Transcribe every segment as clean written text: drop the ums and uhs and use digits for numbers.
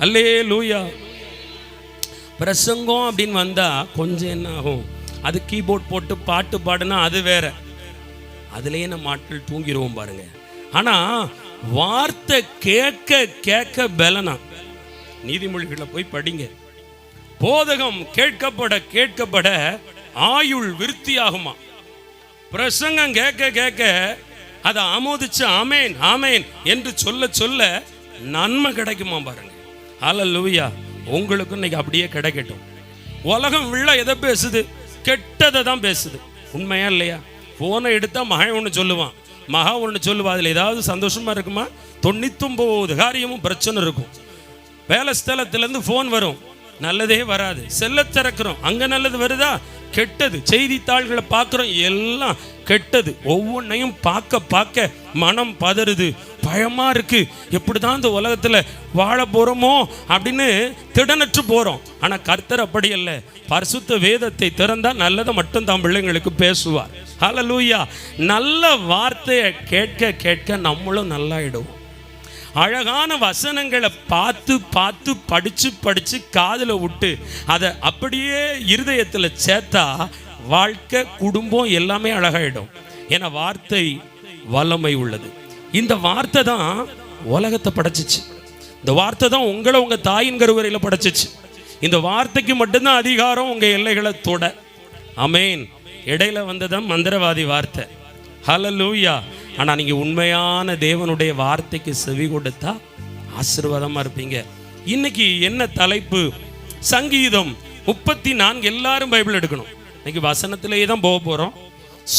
அல்லேலூயா. பிரசங்கம் அப்படின்னு வந்தா கொஞ்சம் என்ன ஆகும், அது கீபோர்ட் போட்டு பாட்டு பாடுனா அது வேற, அதுலேயே நம்ம ஆட்கள் தூங்கிடுவோம் பாருங்க. ஆனா வார்த்தை கேட்க கேட்க பலனா. நீதிமொழிகளை போய் படிங்க. போதகம் கேட்கப்பட கேட்கப்பட ஆயுள் விருத்தியாகுமா. பிரசங்கம் கேட்க கேட்க அதை ஆமோதிச்சு ஆமேன் ஆமேன் என்று சொல்ல சொல்ல நன்மை கிடைக்குமா பாருங்க. அல்லேலூயா. உங்களுக்கு இன்னைக்கு அப்படியே கிடைக்கட்டும். உலகம் உள்ள எதை பேசுது? கெட்டதை தான் பேசுது. உண்மையா இல்லையா? போனை எடுத்தா மகன் ஒன்று சொல்லுவான், மகா ஒன்று சொல்லுவா. அதில் ஏதாவது சந்தோஷமா இருக்குமா? 99 காரியமும் பிரச்சனை இருக்கும். வேலை ஸ்தலத்திலேருந்து ஃபோன் வரும், நல்லதே வராது. செல்ல திறக்கிறோம், அங்கே நல்லது வருதா? கெட்டது. செய்தித்தாள்களை பார்க்குறோம், எல்லாம் கெட்டது. ஒவ்வொன்றையும் பார்க்க பார்க்க மனம் பதறுது, பயமாக இருக்கு. எப்படி தான் இந்த உலகத்தில் வாழ போகிறோமோ அப்படின்னு திடனற்று போகிறோம். ஆனால் கர்த்தர் அப்படி அல்ல. பரிசுத்த வேதத்தை திறந்தால் நல்லதை மட்டும் தான் பிள்ளைங்களுக்கு பேசுவார். ஹல்லேலூயா. நல்ல வார்த்தையை கேட்க கேட்க நம்மளும் நல்லாயிடுவோம். அழகான வசனங்களை பார்த்து பார்த்து படித்து படித்து காதில் விட்டு அதை அப்படியே இருதயத்தில் சேர்த்தா வாழ்க்கை, குடும்பம் எல்லாமே அழகாயிடும். ஏன்னா வார்த்தை வல்லமை உள்ளது. இந்த வார்த்தை தான் உலகத்தை படைச்சிச்சு. இந்த வார்த்தை தான் உங்களை உங்கள் தாயின் கருவறையில் படைச்சிச்சு. இந்த வார்த்தைக்கு மட்டும்தான் அதிகாரம் உங்கள் எல்லைகளை தொட. ஆமேன். இடையில வந்ததான் மந்திரவாதி வார்த்தை. ஹல்லேலூயா. ஆனால் நீங்கள் உண்மையான தேவனுடைய வார்த்தைக்கு செவி கொடுத்தா ஆசீர்வாதமாக இருப்பீங்க. இன்னைக்கு என்ன தலைப்பு? சங்கீதம் 34. எல்லாரும் பைபிள் எடுக்கணும். இன்னைக்கு வசனத்திலேயே தான் போக போகிறோம்.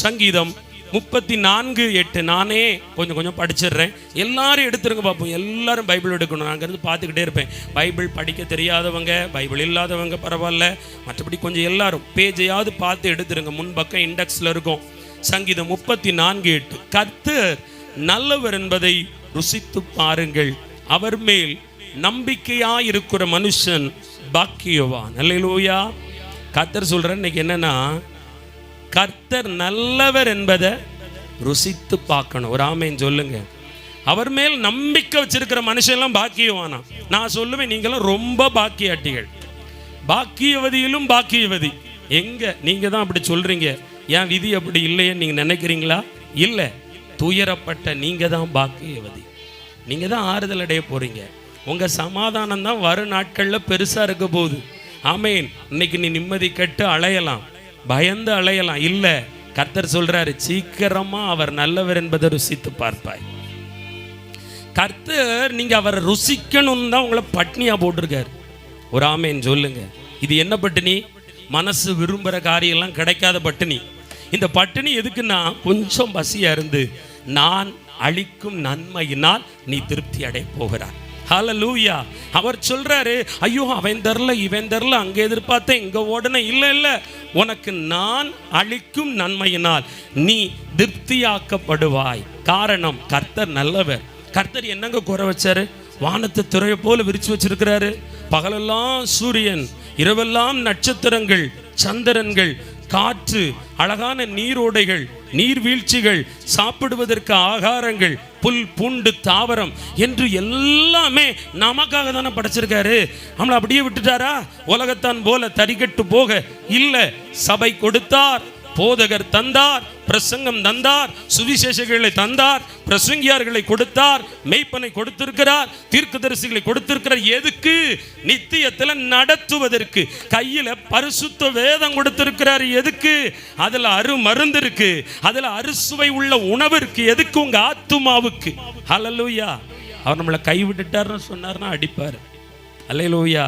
சங்கீதம் 34:8 நானே கொஞ்சம் கொஞ்சம் படிச்சிடுறேன். எல்லாரும் எடுத்துருங்க பார்ப்போம். எல்லாரும் பைபிள் எடுக்கணும். நான் அங்கேருந்து பார்த்துக்கிட்டே இருப்பேன். பைபிள் படிக்க தெரியாதவங்க, பைபிள் இல்லாதவங்க பரவாயில்ல, மற்றபடி கொஞ்சம் எல்லாரும் பேஜையாவது பார்த்து எடுத்துருங்க. முன்பக்கம் இண்டெக்ஸில் இருக்கும். சங்கீதம் 34:8. கர்த்தர் நல்லவர் என்பதை ருசித்து பாருங்கள், அவர் மேல் நம்பிக்கையாயிருக்கிற மனுஷன் பாக்கியவான். அல்லேலூயா. கர்த்தர் சொல்ற இன்னைக்கு என்னன்னா, கர்த்தர் நல்லவர் என்பதை ருசித்து பார்க்கணும். ஒரு ஆமேன் சொல்லுங்க. அவர் மேல் நம்பிக்கை வச்சிருக்கிற மனுஷன்லாம் பாக்கியவானா. நான் சொல்லுவேன், நீங்களும் ரொம்ப பாக்கியாட்டிகள். பாக்கியவதியிலும் பாக்கியவதி. எங்க நீங்க தான் அப்படி சொல்றீங்க. ஏன் விதி அப்படி இல்லைன்னு நீங்க நினைக்கிறீங்களா? இல்லை. துயரப்பட்ட நீங்க தான் பாக்கியவதி. நீங்க தான் ஆறுதல் அடைய போறீங்க. உங்க சமாதானம் தான் வரும் நாட்களில் பெருசா இருக்க போகுது. ஆமேன். இன்னைக்கு நீ நிம்மதி கட்டு அலையலாம், பயந்து அலையலாம். இல்லை, கர்த்தர் சொல்றாரு, சீக்கிரமா அவர் நல்லவர் என்பதை ருசித்து பார்ப்பாய். கர்த்தர் நீங்க அவரை ருசிக்கணும்னு தான் உங்களை பட்னியா போட்டிருக்காரு. ஒரு ஆமேன் சொல்லுங்க. இது என்ன பட்டினி? மனசு விரும்புகிற காரியெல்லாம் கிடைக்காத பட்டினி. இந்த பட்டினி எதுக்குன்னா, கொஞ்சம் பசியா இருந்து நான் அளிக்கும் நன்மையினால் நீ திருப்தி அடைய போகிறார். ஹல்லேலூயா. அவர் சொல்றாரு, ஐயோ அவன் தரல இவன் தரல, அங்கே எதிர்பார்த்தேன் இங்க ஓடன. இல்லை இல்லை, உனக்கு நான் அளிக்கும் நன்மையினால் நீ திருப்தியாக்கப்படுவாய். காரணம், கர்த்தர் நல்லவர். கர்த்தர் என்னங்க குறை வச்சாரு? வானத்தை துறையை போல விரிச்சு வச்சிருக்கிறாரு. பகலெல்லாம் சூரியன், இரவெல்லாம் நட்சத்திரங்கள், சந்திரன்கள், காற்று, அழகான நீரோடைகள், நீர்வீழ்ச்சிகள், சாப்பிடுவதற்கு ஆகாரங்கள், புல் பூண்டு தாவரம் என்று எல்லாமே நமக்காக தானே படைச்சிருக்காரு. நம்மளை அப்படியே விட்டுட்டாரா? உலகத்தான் போல தரிகட்டு போக இல்லை. சபை கொடுத்தார், போதகர் தந்தார், பிரசங்கம் தந்தார், சுவிசேஷங்களை தந்தார், பிரசங்கியார்களை கொடுத்தார், மெய்ப்பனை கொடுத்திருக்கிறார், தீர்க்கதரிசிகளை கொடுத்திருக்கிறார். எதுக்கு? நித்தியத்தில் நடத்துவதற்கு. கையில் பரிசுத்த வேதம் கொடுத்திருக்கிறார். எதுக்கு? அதில் அருமருந்து இருக்கு, அதில் அறுசுவை உள்ள உணவு இருக்கு. எதுக்கு? உங்க ஆத்துமாவுக்கு. ஹல்லேலூயா. அவர் நம்மளை கைவிட்டுட்டார்னு சொன்னார்னா அடிப்பார். அல்லேலூயா.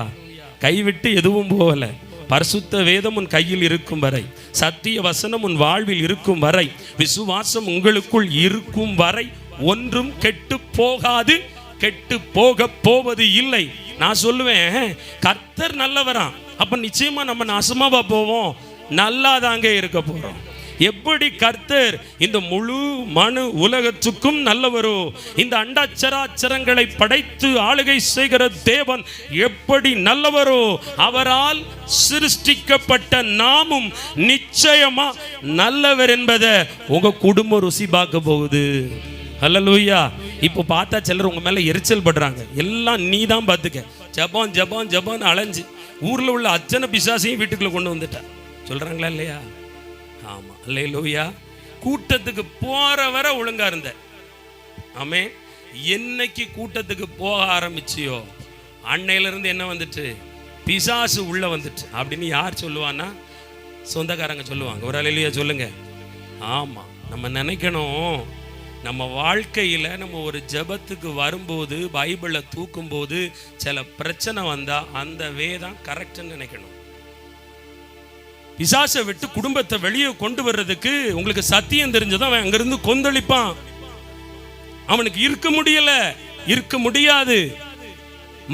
கைவிட்டு எதுவும் போகல. பரிசுத்த வேதம் உன் கையில் இருக்கும் வரை, சத்திய வசனம் உன் வாழ்வில் இருக்கும் வரை, விசுவாசம் உங்களுக்குள் இருக்கும் வரை ஒன்றும் கெட்டு போகாது, கெட்டு போக போவது இல்லை. நான் சொல்லுவேன், கர்த்தர் நல்லவராம். அப்ப நிச்சயமா நம்ம நாசமாவா போவோம்? நல்லாதாங்க இருக்க போறோம். எப்படி கர்த்தர் இந்த முழு மனு உலகத்துக்கும் நல்லவரோ, இந்த அண்டச்சராச்சரங்களை படைத்து ஆளுகை செய்கிற தேவன் எப்படி நல்லவரோ, அவரால் சிருஷ்டிக்கப்பட்ட நாமும் நிச்சயமா நல்லவர் என்பதை உங்க குடும்பம் ருசி பார்க்க போகுது. ஹல்லேலூயா. இப்போ பார்த்தா சிலர் உங்க மேல எரிச்சல் படுறாங்க. எல்லாம் நீ தான் பார்த்துக்க. ஜபம் ஜபம் ஜபம்னு அலைஞ்சு ஊர்ல உள்ள அத்தனை பிசாசையும் வீட்டுக்குள்ள கொண்டு வந்துட்டா சொல்றாங்களா இல்லையா? ஆமா, ஹல்லேலூயா. கூட்டத்துக்கு போற வர ஒழுங்கா இருந்த ஆமே, என்னைக்கு கூட்டத்துக்கு போக ஆரம்பிச்சியோ அன்னையில இருந்து என்ன வந்துட்டு, பிசாசு உள்ள வந்துட்டு அப்படின்னு யார் சொல்லுவான்னா சொந்தக்காரங்க சொல்லுவாங்க. ஒரு அல்லேலூயா சொல்லுங்க. ஆமா, நம்ம நினைக்கணும், நம்ம வாழ்க்கையில நம்ம ஒரு ஜெபத்துக்கு வரும்போது பைபிளை தூக்கும் போது சில பிரச்சனை வந்தா அந்த வேதான் கரெக்ட்னு நினைக்கணும். பிசாசை விட்டு குடும்பத்தை வெளியே கொண்டு வர்றதுக்கு உங்களுக்கு சத்தியம் தெரிஞ்சதான் அவன் அங்கிருந்து கொந்தளிப்பான். அவனுக்கு இருக்க முடியல, இருக்க முடியாது.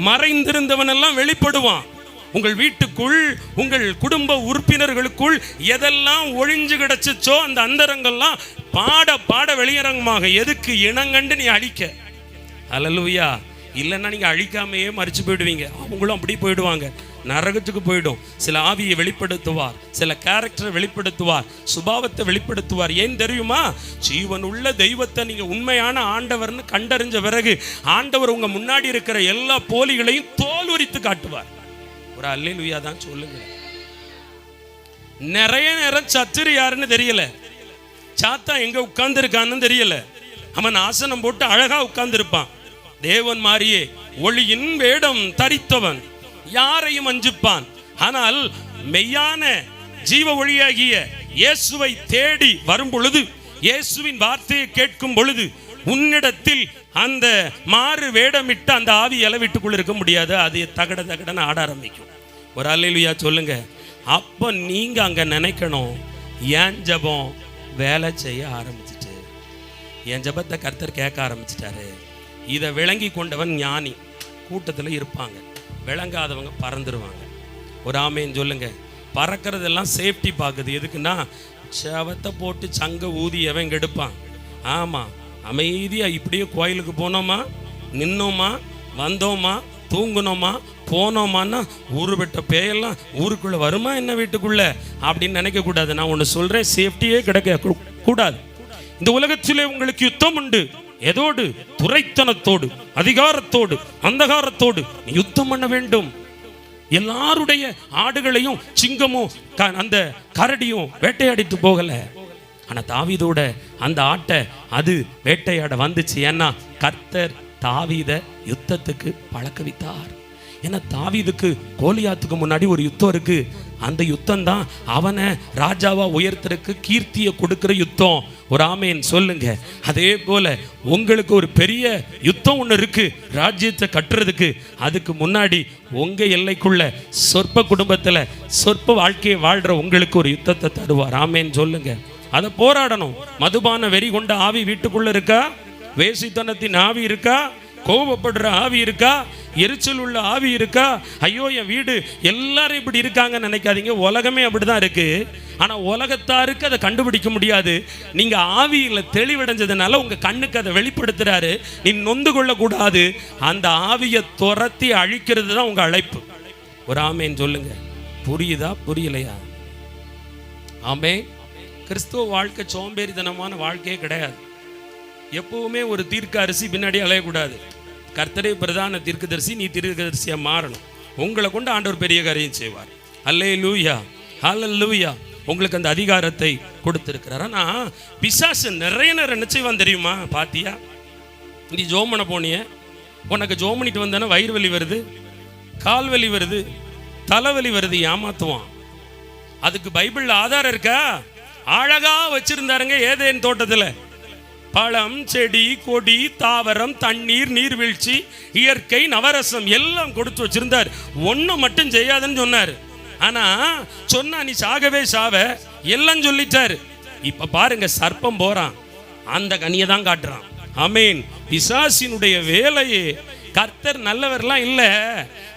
மறைந்திருந்தவன் எல்லாம் வெளிப்படுவான். உங்கள் வீட்டுக்குள் உங்கள் குடும்ப உறுப்பினர்களுக்குள் எதெல்லாம் ஒழிஞ்சு கிடச்சிச்சோ அந்த அந்தரங்கள்லாம் பாட பாட வெளியரங்கமாக எதுக்கு இனங்கண்டு நீ அழிக்க. அல்லேலூயா. இல்லைன்னா நீங்க அழிக்காமையே மறிச்சு போயிடுவீங்க. அவங்களும் அப்படி போயிடுவாங்க, நரகத்துக்கு போயிடும். சில ஆவியை வெளிப்படுத்துவார், சில கேரக்டரை வெளிப்படுத்துவார், சுபாவத்தை வெளிப்படுத்துவார். ஏன் தெரியுமா? ஜீவன் உள்ள தெய்வத்தை நீங்க உண்மையான ஆண்டவர்னு கண்டறிஞ்ச பிறகு ஆண்டவர் உங்க முன்னாடி இருக்கிற எல்லா போலிகளையும் தோல் உரித்து காட்டுவார். ஒரு அல்லேலூயா தான் சொல்லுங்க. நிறைய நேரம் சத்துரு யாருன்னு தெரியல, சாத்தா எங்க உட்கார்ந்து இருக்கான்னு தெரியல. அவன் ஆசனம் போட்டு அழகா உட்கார்ந்து இருப்பான். தேவன் மாறியே ஒளியின் வேடம் தரித்தவன் யாரையும் அஞ்சிப்பான். ஆனால் மெய்யான ஜீவ ஒளியாகிய இயேசுவை தேடி வரும் பொழுது, இயேசுவின் வார்த்தையை கேட்கும் பொழுது உன்னிடத்தில் அந்த மாறு வேடமிட்டு அந்த ஆவியால வீட்டுக்குள்ள இருக்க முடியாது. அது தகட தகடன்னு ஆட ஆரம்பிக்கும். ஒரு அல்லேலூயா சொல்லுங்க. அப்ப நீங்க அங்க நினைக்கணும், என் ஜபம் வேலை செய்ய ஆரம்பிச்சிட்டு, என் ஜபத்தை கர்த்தர் கேட்க ஆரம்பிச்சிட்டாரு. இதை விளங்கி கொண்டவன் ஞானி. கூட்டத்தில் இருப்பாங்க, விளங்காதவங்க பறந்துருவாங்க. ஒரு ஆமேன்னு சொல்லுங்க. பறக்கிறதெல்லாம் சேஃப்டி பார்க்குது. எதுக்குன்னா சேவத்தை போட்டு சங்க ஊதி எவன் கெடுப்பான். ஆமாம், அமைதியாக இப்படியே கோயிலுக்கு போனோமா, நின்னோமா, வந்தோமா, தூங்குனோமா, போனோமான்னா ஊரு விட்ட பேயெல்லாம் ஊருக்குள்ளே வருமா என்ன வீட்டுக்குள்ள அப்படின்னு நினைக்கக்கூடாது. நான் ஒன்று சொல்கிறேன், சேஃப்டியே கிடைக்க கூடாது. இந்த உலகத்திலே உங்களுக்கு யுத்தம் உண்டு. எதோடு? துரைத்தனத்தோடு, அதிகாரத்தோடு, அந்தகாரத்தோடு நீ யுத்தம் பண்ண வேண்டும். எல்லாருடைய ஆடுகளையும் சிங்கமும் அந்த கரடியும் வேட்டையாடிட்டு போகல. ஆனா தாவீதோட அந்த ஆட்டை அது வேட்டையாட வந்துச்சு. ஏன்னா கர்த்தர் தாவீத யுத்தத்துக்கு பழக்க வைத்தார். ஏன்னா தாவீதுக்கு கோலியாத்துக்கு முன்னாடி ஒரு யுத்தம் இருக்கு. அந்த யுத்தம் தான் அவனை ராஜாவா உயர்த்தருக்கு கீர்த்தியை கொடுக்கிற யுத்தம். ஒரு ஆமேன் சொல்லுங்க. அதே போல உங்களுக்கு ஒரு பெரிய யுத்தம் ஒன்று இருக்கு, ராஜ்யத்தை கட்டுறதுக்கு. அதுக்கு முன்னாடி உங்க எல்லைக்குள்ள சொற்ப குடும்பத்துல சொற்ப வாழ்க்கையை வாழ்ற உங்களுக்கு ஒரு யுத்தத்தை தருவார். ஆமேன் சொல்லுங்க. அதை போராடணும். மதுபான வெறி கொண்ட ஆவி வீட்டுக்குள்ள இருக்கா? வேசித்தனத்தின் ஆவி இருக்கா? கோபப்படுற ஆவி இருக்கா? எரிச்சல் உள்ள ஆவி இருக்கா? ஐயோ என் வீடு எல்லாரும் இப்படி இருக்காங்கன்னு நினைக்காதீங்க. உலகமே அப்படிதான் இருக்கு. ஆனா உலகத்தாருக்கு அதை கண்டுபிடிக்க முடியாது. நீங்க ஆவியில தெளிவடைஞ்சதுனால உங்க கண்ணுக்கு அதை வெளிப்படுத்துறாரு. நீ நொந்து கொள்ளக்கூடாது. அந்த ஆவியை துரத்தி அழிக்கிறது தான் உங்க அழைப்பு. ஒரு ஆமேன்னு சொல்லுங்க. புரியுதா புரியலையா? ஆமே. கிறிஸ்துவ வாழ்க்கை சோம்பேறித்தனமான வாழ்க்கையே கிடையாது. எப்பவுமே ஒரு தீர்க்க அரிசி பின்னாடி அலையக்கூடாது. கர்த்தரே பிரதான தீர்க்கதரிசி, நீ தீர்க்கதரிசியா மாறணும். உங்களை கொண்டு ஆண்டவர் பெரிய காரியம் செய்வார். அல்லேலூயா, ஹல்லேலூயா. உங்களுக்கு அந்த அதிகாரத்தை கொடுத்திருக்கிறார். ஆனா பிசாசு நிறைய நேரம் என்ன செய்வான் தெரியுமா? பாத்தியா, நீ ஜோம் பண்ண போனிய, உனக்கு ஜோம் பண்ணிட்டு வந்தானே வயிறு வலி வருது, கால் வலி வருது, தலைவலி வருது, ஏமாத்துவான். அதுக்கு பைபிள்ல ஆதாரம் இருக்கா? அழகா வச்சிருந்தாருங்க ஏதேன் தோட்டத்துல. பழம், செடி, கொடி, தாவரம், தண்ணீர், நீர்வீழ்ச்சி, இயற்கை, நவரசம் எல்லாம் கொடுத்து வச்சிருந்தார். ஒண்ணு மட்டும் செய்யாதுன்னு சொன்னார். ஆனா சொன்னா நீ சாகவே சாவ எல்லாம் சொல்லிட்டாரு. இப்ப பாருங்க, சர்ப்பம் போறான், அந்த கனியை தான் காட்டுறான். ஆமீன். பிசாசினுடைய வேலையே, கர்த்தர் நல்லவர்லாம் இல்ல,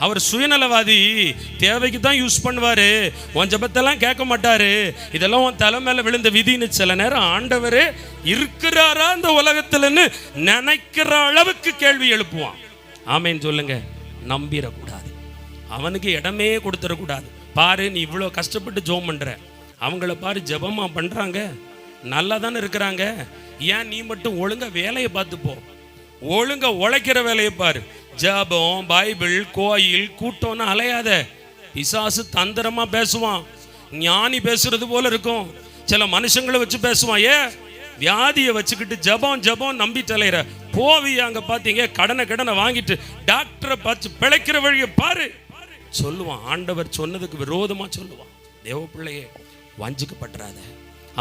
அவர் சுயநலவாதி. தேவைக்கு தான் யூஸ் பண்ணுவாரு, உன் ஜபத்தெல்லாம் கேட்க மாட்டாரு. இதெல்லாம் உன் தலை மேல விழுந்த விதின்னு சில நேரம் ஆண்டவரே இருக்கிறாரா இந்த உலகத்துலன்னு நினைக்கிற அளவுக்கு கேள்வி எழுப்புவான். ஆமேன்னு சொல்லுங்க. நம்பிடக்கூடாது, அவனுக்கு இடமே கொடுத்துடக்கூடாது. பாரு, நீ இவ்வளோ கஷ்டப்பட்டு ஜோம் பண்ற, அவங்கள பாரு ஜபமா பண்றாங்க, நல்லா தானே இருக்கிறாங்க, ஏன் நீ மட்டும் ஒழுங்கா வேலையை பார்த்து போ, ஒழுங்கா உழைக்கிற வேலையை பாரு. ஜெபம், பைபிள், கோயில், கூட்டம்னு அலையாத. பிசாசு தந்திரமா பேசுவான், ஞானி பேசுறது போல இருக்கும். சில மனுஷங்களை வச்சு பேசுவான். வியாதியை வச்சுக்கிட்டு ஜபம் ஜபம் நம்பிட்டு அலையிற போவி. அங்க பாத்தீங்க கடனை வாங்கிட்டு டாக்டரை பார்த்து பிழைக்கிற வழியை பாரு சொல்லுவான். ஆண்டவர் சொன்னதுக்கு விரோதமா சொல்லுவான். தேவ பிள்ளையே, வஞ்சிக்கப்பட்டுறாத.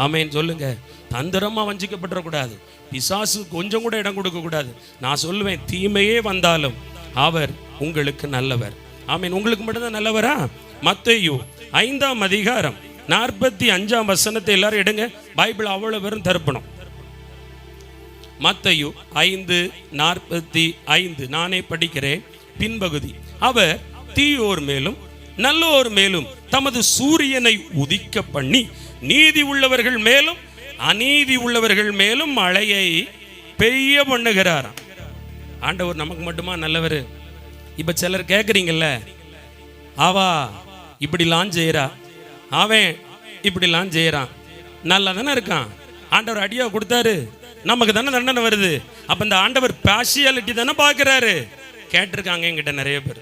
ஆமேன் சொல்லுங்க. தந்திரமா வஞ்சிக்கப்பட்டுறக்கூடாது. பிசாசு கொஞ்சம் கூட இடம் கொடுக்க கூடாது. நான் சொல்லுவேன், தீமையே வந்தாலும் அவர் உங்களுக்கு நல்லவர். ஆமேன். உங்களுக்கு மட்டும்தான் நல்லவரா? மத்தேயு 5ஆம் அதிகாரம் 45ஆம் வசனத்தை எல்லாரும் எடுங்க. பைபிள் அவ்வளவு பேரும் தரப்பணும். மத்தேயு 5:45 நானே படிக்கிறேன் பின்பகுதி. அவர் தீயோர் மேலும் நல்லோர் மேலும் தமது சூரியனை உதிக்க பண்ணி நீதி உள்ளவர்கள் மேலும் அநீதி உள்ளவர்கள் மேலும் மழையை பெய்ய பண்ணுகிறாராம். ஆண்டவர் நமக்கு மட்டுமா நல்லவர்? இப்ப சிலர் கேட்குறீங்கல்ல, அவா இப்படிலாம் செய்யறா, அவன் இப்படிலாம் செய்யறான், நல்லா தானே இருக்கான், ஆண்டவர் அடியா கொடுத்தாரு, நமக்கு தானே தண்டனை வருது. அப்ப இந்த ஆண்டவர் பார்ஷியாலிட்டி தானே பார்க்கிறாரு. கேட்டிருக்காங்க என்கிட்ட நிறைய பேர்.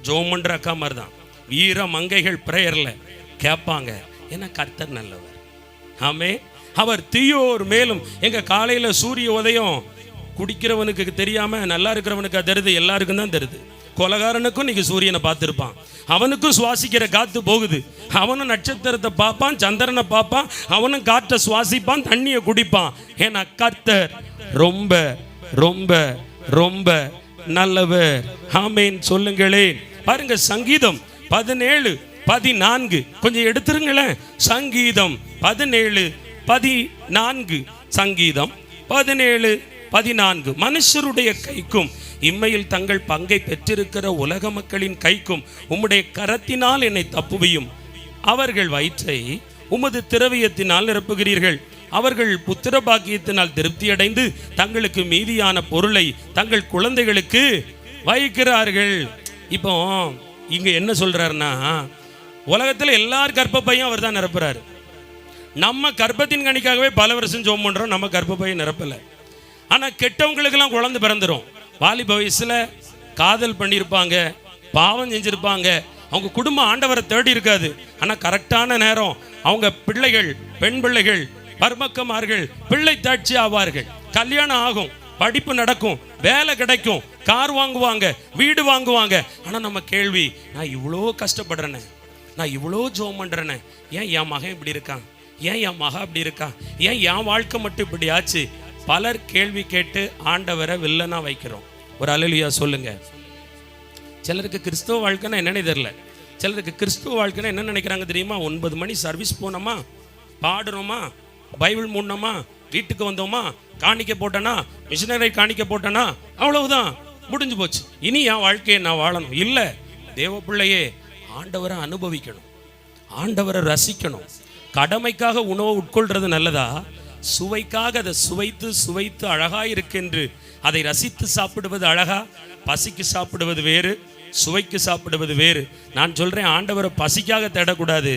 ஜோமன்ற அக்கா மாதிரி தான் வீர மங்கைகள் பிரேயர்ல கேட்பாங்க, ஏன்னா கர்த்தர் நல்லவர். ஆமே. அவர் தீயோர் மேலும், எங்க காலையில சூரிய உதயம் குடிக்கிறவனுக்கு தெரியாம நல்லா இருக்கிறவனுக்கு தருது, எல்லாருக்கும் தான் தருது. கொலகாரனுக்கும் நீங்க சூரியனை பார்த்துருப்பான், அவனுக்கும் சுவாசிக்கிற காத்து போகுது, அவனும் நட்சத்திரத்தை பார்ப்பான், சந்திரனை பார்ப்பான், அவனும் காற்றை சுவாசிப்பான், தண்ணியை குடிப்பான். ஏன்னா கர்த்தர் ரொம்ப ரொம்ப ரொம்ப நல்லவர். ஆமேன் சொல்லுங்களேன். பாருங்க, சங்கீதம் 17:14 கொஞ்சம் எடுத்துருங்களேன். சங்கீதம் 17:14 சங்கீதம் 17:14 மனுஷருடைய கைக்கும் இம்மையில் தங்கள் பங்கை பெற்றிருக்கிற உலக மக்களின் கைக்கும் உம்முடைய கரத்தினால் என்னை தப்புவியும். அவர்கள் வயிற்றை உமது திரவியத்தினால் நிரப்புகிறீர்கள். அவர்கள் புத்திர பாக்கியத்தினால் திருப்தி அடைந்து தங்களுக்கு மீதியான பொருளை தங்கள் குழந்தைகளுக்கு வைக்கிறார்கள். இப்போ இங்க என்ன சொல்றாருன்னா, உலகத்துல எல்லார் கர்ப்பப்பையும் அவர் தான் நிரப்புறாரு. நம்ம கர்ப்பத்தின் கணிக்காகவே பல வருஷம் ஜோம் பண்றோம், நம்ம கர்ப்பப்பையை நிரப்பல. ஆனா கெட்டவங்களுக்கெல்லாம் குழந்தை பிறந்துரும். வாலிப வயசுல காதல் பண்ணியிருப்பாங்க, பாவம் செஞ்சிருப்பாங்க, அவங்க குடும்பம் ஆண்டவரை தேடி இருக்காது. ஆனா கரெக்டான நேரம் அவங்க பிள்ளைகள், பெண் பிள்ளைகள், பர்மக்கமார்கள் பிள்ளை தாட்சி ஆவார்கள், கல்யாணம் ஆகும், படிப்பு நடக்கும், வேலை கிடைக்கும், கார் வாங்குவாங்க, வீடு வாங்குவாங்க. ஆனா நம்ம கேள்வி, நான் இவ்வளோ கஷ்டப்படுறேனே, நான் இவ்வளோ ஜோம் பண்றேனே, ஏன் என் மகன் இப்படி இருக்கான், ஏன் என் மகா இப்படி இருக்கான், ஏன் என் வாழ்க்கை மட்டும் இப்படி ஆச்சு? பலர் கேள்வி கேட்டு ஆண்டவரை வில்லனா வைக்கிறோம். ஒரு அல்லேலூயா சொல்லுங்க. சிலருக்கு கிறிஸ்துவ வாழ்க்கைன்னா என்னன்னு தெரியல. சிலருக்கு கிறிஸ்துவ வாழ்க்கைன்னா என்ன நினைக்கிறாங்க தெரியுமா? 9 மணி சர்வீஸ் போனோமா, பாடுறோமா, பைபிள் மூடணுமா, வீட்டுக்கு வந்தோமா, காணிக்க போட்டனா, மிஷினரி காணிக்க போட்டனா, அவ்வளவுதான், முடிஞ்சு போச்சு. இனி என் வாழ்க்கையை நான் வாழணும் இல்லை. தேவ பிள்ளையே, ஆண்டவரை அனுபவிக்கணும், ஆண்டவரை ரசிக்கணும். கடமைக்காக உணவை உட்கொள்றது நல்லதா? சுவைக்காக அதை சுவைத்து சுவைத்து அழகா இருக்கென்று அதை ரசித்து சாப்பிடுவது அழகா? பசிக்கு சாப்பிடுவது வேறு, சுவைக்கு சாப்பிடுவது வேறு. நான் சொல்றேன், ஆண்டவரை பசிக்காக தேடக்கூடாது,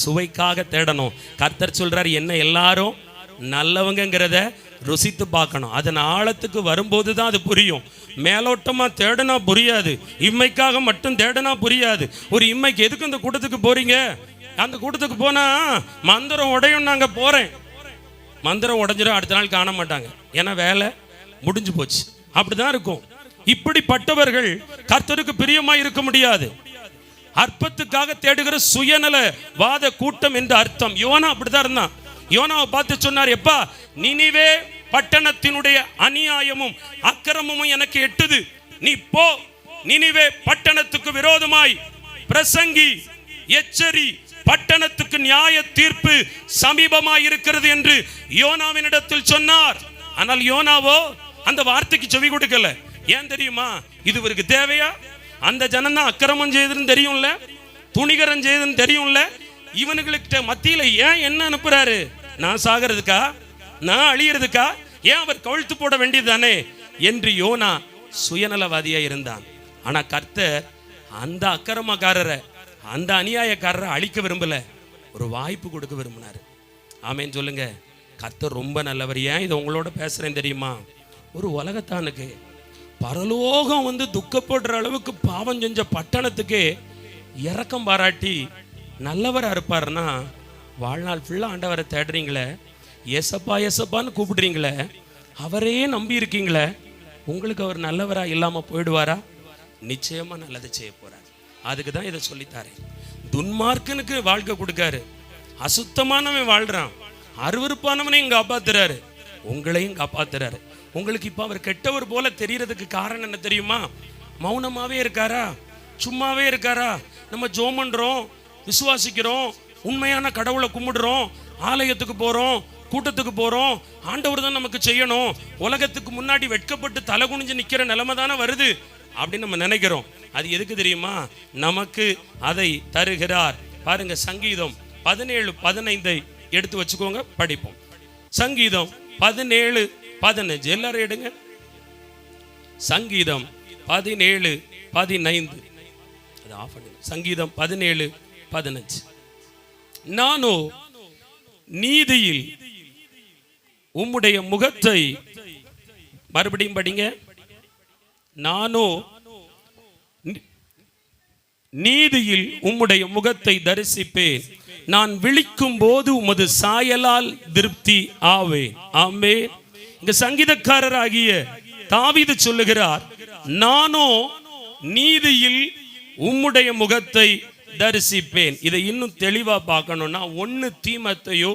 சுவைக்காக தேடணும். கர்த்தர் சொல்றாரு, என்ன எல்லாரும் நல்லவங்கிறத ருசித்து பார்க்கணும். அதன் ஆழத்துக்கு வரும்போது தான் அது புரியும். மேலோட்டமா தேடனா புரியாது, இம்மைக்காக மட்டும் தேடனா புரியாது. ஒரு இம்மைக்கு எதுக்கு இந்த கூட்டத்துக்கு போறீங்க? அந்த கூட்டத்துக்கு போனா மந்திரம் உடையும், நாங்க போறேன், மந்திரம் உடைஞ்சிடும், அடுத்த நாள் காண மாட்டாங்க, ஏன்னா வேலை முடிஞ்சு போச்சு. அப்படிதான் இருக்கும். இப்படிப்பட்டவர்கள் கர்த்தருக்கு பிரியமா இருக்க முடியாது. அற்பத்துக்காக தேடுகிற சுயநல வாத கூட்டம் என்று அர்த்தம். யோனா அப்படிதான் இருந்தான். யோனாவை பார்த்து சொன்னார், எப்பா, நினிவே பட்டணத்தினுடைய அநியாயமும் அக்கிரமமும் எனக்கு எட்டுது, நீ போ, நினிவே பட்டணத்துக்கு விரோதமாய் பிரசங்கி, எச்சரி, பட்டணத்துக்கு நியாய தீர்ப்பு சமீபமாய் இருக்கிறது என்று யோனாவினிடத்தில் சொன்னார். ஆனால் யோனாவோ அந்த வார்த்தைக்கு செவி கொடுக்கல. ஏன் தெரியுமா? இது இவருக்கு தேவையா? அந்த ஜனம் தான் அக்கிரமம் செய்யுதுன்னு தெரியும்ல, துணிகரம் செய்யுதுன்னு தெரியும்ல, இவனுங்களுக்கு மத்தியில ஏன் என்ன அனுப்புறாரு? நான் சாகிறதுக்கா, நான் அழியறதுக்கா? ஏன் அவர் கவிழ்த்து போட வேண்டியது தானே என்று யோனா சுயநலவாதியா இருந்தான். ஆனா கர்த்தர் அந்த அக்கிரமக்காரரை, அந்த அநியாயக்காரரை அழிக்க விரும்பல, ஒரு வாய்ப்பு கொடுக்க விரும்பினார். ஆமேன் சொல்லுங்க. கர்த்தர் ரொம்ப நல்லவர். ஏன் இதை உங்களோட பேசுகிறேன் தெரியுமா? ஒரு உலகத்தானுக்கு பரலோகம் வந்து துக்கப்படுற அளவுக்கு பாவம் செஞ்ச பட்டணத்துக்கே இரக்கம் பாராட்டி நல்லவராக இருப்பார்னா, வாழ்நாள் ஃபுல்லாக ஆண்டவரை தேடுறீங்களே, ஏசப்பா ஏசப்பான்னு கூப்பிடுறீங்களே, அவரே நம்பி இருக்கீங்களே, உங்களுக்கு அவர் நல்லவராக இல்லாமல் போயிடுவாரா? நிச்சயமாக நல்லது செய்ய போகிறார். அதுக்கு தான் இதை சொல்லித்தாரேன். துன்மார்க்கனுக்கு வாழ்க்கை கொடுக்காரு, அசுத்தமானவன் வாழ்கிறான், அருவருப்பானவனையும் காப்பாத்துறாரு, உங்களையும் காப்பாத்துறாரு. உங்களுக்கு இப்போ அவர் கெட்டவர் போல தெரியறதுக்கு காரணம் என்ன தெரியுமா? மௌனமாகவே இருக்காரா? சும்மாவே இருக்காரா? நம்ம ஜெபம் பண்ணுறோம், விசுவாசிக்கிறோம், உண்மையான கடவுளை கும்பிடுறோம், ஆலயத்துக்கு போகிறோம், கூட்டத்துக்கு போகிறோம், ஆண்டவர் தான் நமக்கு செய்யணும், உலகத்துக்கு முன்னாடி வெட்கப்பட்டு தலை குனிஞ்சு நிற்கிற நிலைமை தானே வருது அப்படின்னு நம்ம நினைக்கிறோம். அது எதுக்கு தெரியுமா? நமக்கு அதை தருகிறார். பாருங்க, சங்கீதம் 17:15 எடுத்து வச்சுக்கோங்க, படிப்போம். சங்கீதம் 17:15 எல்லாரும் எடுங்க. சங்கீதம் 17:15 அது ஆஃப் பண்ணுங்க. சங்கீதம் 17:15 நானோ நீதியில் உம்முடைய முகத்தை, மறுபடியும் படிங்க, நானோ நீதியில் உம்முடைய முகத்தை தரிசிப்பேன், நான் விழிக்கும் போது உமது சாயலால் திருப்தி ஆவேன். ஆமென். இங்க சங்கீதக்காரராகிய தாவீது சொல்லுகிறார், நானோ நீதியில் உம்முடைய முகத்தை தரிசிப்பேன். இதை இன்னும் தெளிவா பார்க்கணும்னா 1 தீமோத்தேயு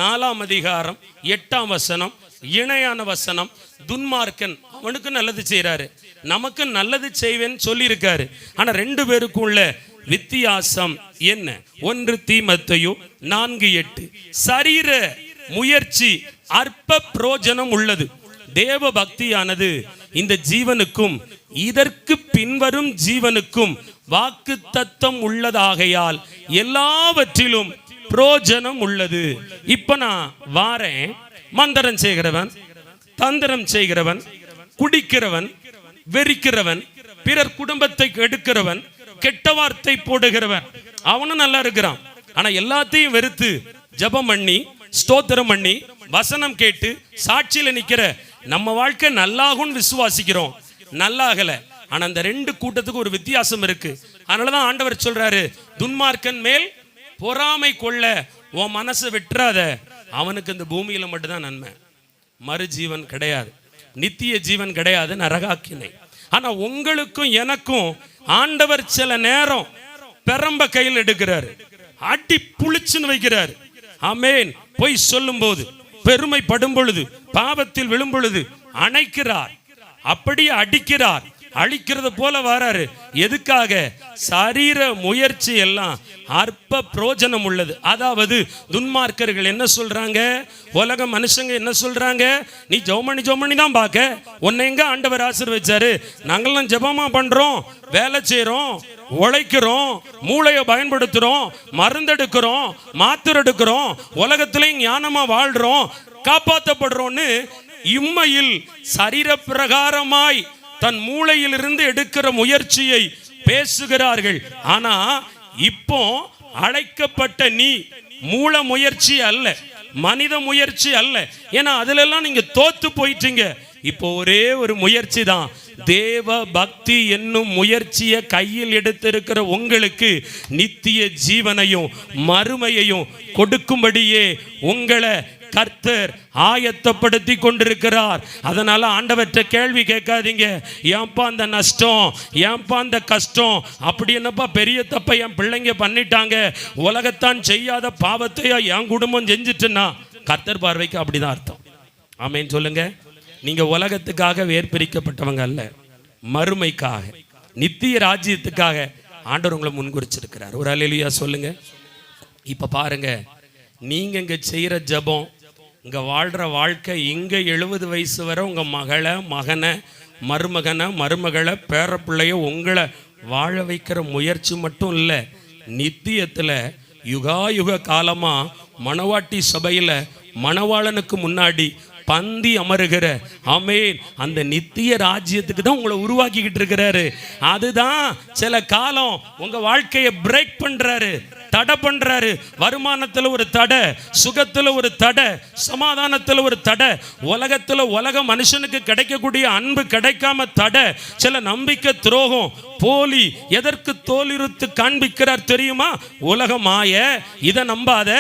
4:8 இணையான வசனம். துன்மார்க்கன் அவனுக்கு நல்லது செய்யறாரு, நமக்கு நல்லது செய்வேன்னு சொல்லி இருக்காரு. ஆனா 2 பேருக்கும் உள்ள வித்தியாசம் என்ன? 1 தீமோத்தேயு 4:8 சரீர முயற்சி அற்ப பிரயோஜனம் உள்ளது, தேவ பக்தியானது இந்த ஜீவனுக்கும் இதற்கு பின்வரும் ஜீவனுக்கும் வாக்கு தத்தம் உள்ளதாகையால் எல்லாவற்றிலும் பிரயோஜனம் உள்ளது. இப்ப நான் வாரேன், மந்திரம் செய்கிறவன், தந்திரம் செய்கிறவன், குடிக்கிறவன், வெறிக்கிறவன், பிறர் குடும்பத்தை கெடுக்கிறவன், கெட்ட வார்த்தை போடுகிறவன், அவனும் நல்லா இருக்கிறான். ஆனா எல்லாத்தையும் வெறுத்து ஜெபம் பண்ணி ஸ்தோத்திரம் பண்ணி வசனம் கேட்டு சாட்சியில நிக்கிற நம்ம வாழ்க்கை நல்லாகும்னு விசுவாசிக்கிறோம், நல்லாகல. ஆனா அந்த 2 கூட்டத்துக்கு ஒரு வித்தியாசம் இருக்கு. அதனாலதான் ஆண்டவர் சொல்றாரு, துன்மார்க்கன் மேல் பொறாமை கொள்ள உன் மனசை விட்டுறாத, அவனுக்கு இந்த பூமியில மட்டும்தான் நன்மை, மறுஜீவன் கிடையாது, நித்திய ஜீவன் கிடையாது, நரகாக்கினை. ஆனா உங்களுக்கும் எனக்கும் ஆண்டவர் சில நேரம் பெரம்ப கையில் எடுக்கிறாரு, அடி புளிச்சுன்னு வைக்கிறாரு. ஆமென். பொய் சொல்லும் போது, பெருமைப்படும் பொழுது, பாவத்தில் விழும் பொழுது அணைக்கிறார், அப்படியே அடிக்கிறார், அழிக்கிறது போல வராரு. எதுக்காக? சரீர முயற்சி எல்லாம் அற்ப பிரயோஜனம் உள்ளது. அதாவது துன்மார்க்கர்கள் என்ன சொல்றாங்க, உலக மனுஷங்க என்ன சொல்றாங்க, நீ ஜெபமணி தான் பார்க்க, உன்னை எங்க ஆண்டவர் ஆசீர்வதிச்சாரு? நாங்கெல்லாம் ஜெபமா பண்றோம், வேலை செய்யறோம், உழைக்கிறோம், மூளையை பயன்படுத்துறோம், மருந்தெடுக்கிறோம், மாத்திரை எடுக்கிறோம், உலகத்திலையும் ஞானமா வாழ்றோம், காப்பாற்றப்படுறோம்னு இம்மையில் சரீர பிரகாரமாய் தன் மூளையிலிருந்து எடுக்கிற முயற்சியை பேசுகிறார்கள். ஆனா இப்போ அழைக்கப்பட்ட நீ மூல முயற்சி அல்ல, மனித முயற்சி அல்ல. ஏன்னா அதுல எல்லாம் நீங்க தோத்து போயிட்டீங்க. இப்போ ஒரே ஒரு முயற்சி தான், தேவ பக்தி என்னும் முயற்சியை கையில் எடுத்திருக்கிற உங்களுக்கு நித்திய ஜீவனையும் மறுமையையும் கொடுக்கும்படியே உங்களை கர்த்தர் ஆயத்தப்படுத்தி கொண்டிருக்கிறார். அதனால ஆண்டவற்ற கேள்வி கேட்காதீங்க, ஏன்பா அந்த நஷ்டம், ஏன்பா அந்த கஷ்டம், அப்படி என்னப்பா பெரிய தப்பை என் பிள்ளைங்க பண்ணிட்டாங்க, உலகத்தான் செய்யாத பாவத்தையா என் குடும்பம் செஞ்சுட்டுன்னா, கர்த்தர் பார்வைக்கு அப்படிதான் அர்த்தம். ஆமேன் சொல்லுங்க. நீங்க உலகத்துக்காக வேர்பிரிக்கப்பட்டவங்க அல்ல, மறுமைக்காக, நித்திய ராஜ்யத்துக்காக ஆண்டவர் உங்களை முன்குறிச்சிருக்கிறார். ஒரு அல்லேலூயா சொல்லுங்க. இப்ப பாருங்க, நீங்க இங்க செய்யற ஜெபம், இங்க வாழ்ற வாழ்க்கை, இங்க 70 வயசு வரை உங்க மகளை, மகனை, மருமகளை, பேரப்பிள்ளைய உங்களை வாழ வைக்கிற முயற்சி மட்டும் இல்லை, நித்தியத்தில் யுகாயுக காலமா மணவாட்டி சபையில மணவாளனுக்கு முன்னாடி பந்தி அமருகிற, ஆமென், அந்த நித்திய ராஜ்யத்துக்கு தான் உங்களை உருவாக்கிக்கிட்டு இருக்கிறாரு. அதுதான் சில காலம் உங்க வாழ்க்கையை பிரேக் பண்றாரு. தடை பண்றாரு. வருமானத்துல ஒரு தடை, சுகத்துல ஒரு தடை, சமாதானத்துல ஒரு தடை, உலகத்துல உலக மனுஷனுக்கு கிடைக்கக்கூடிய அன்பு கிடைக்காம தடை, சில நம்பிக்கை துரோகம், போலி. எதற்கு தோலிருத்து காண்பிக்கிறார் தெரியுமா? உலக மாய, இதை நம்பாத,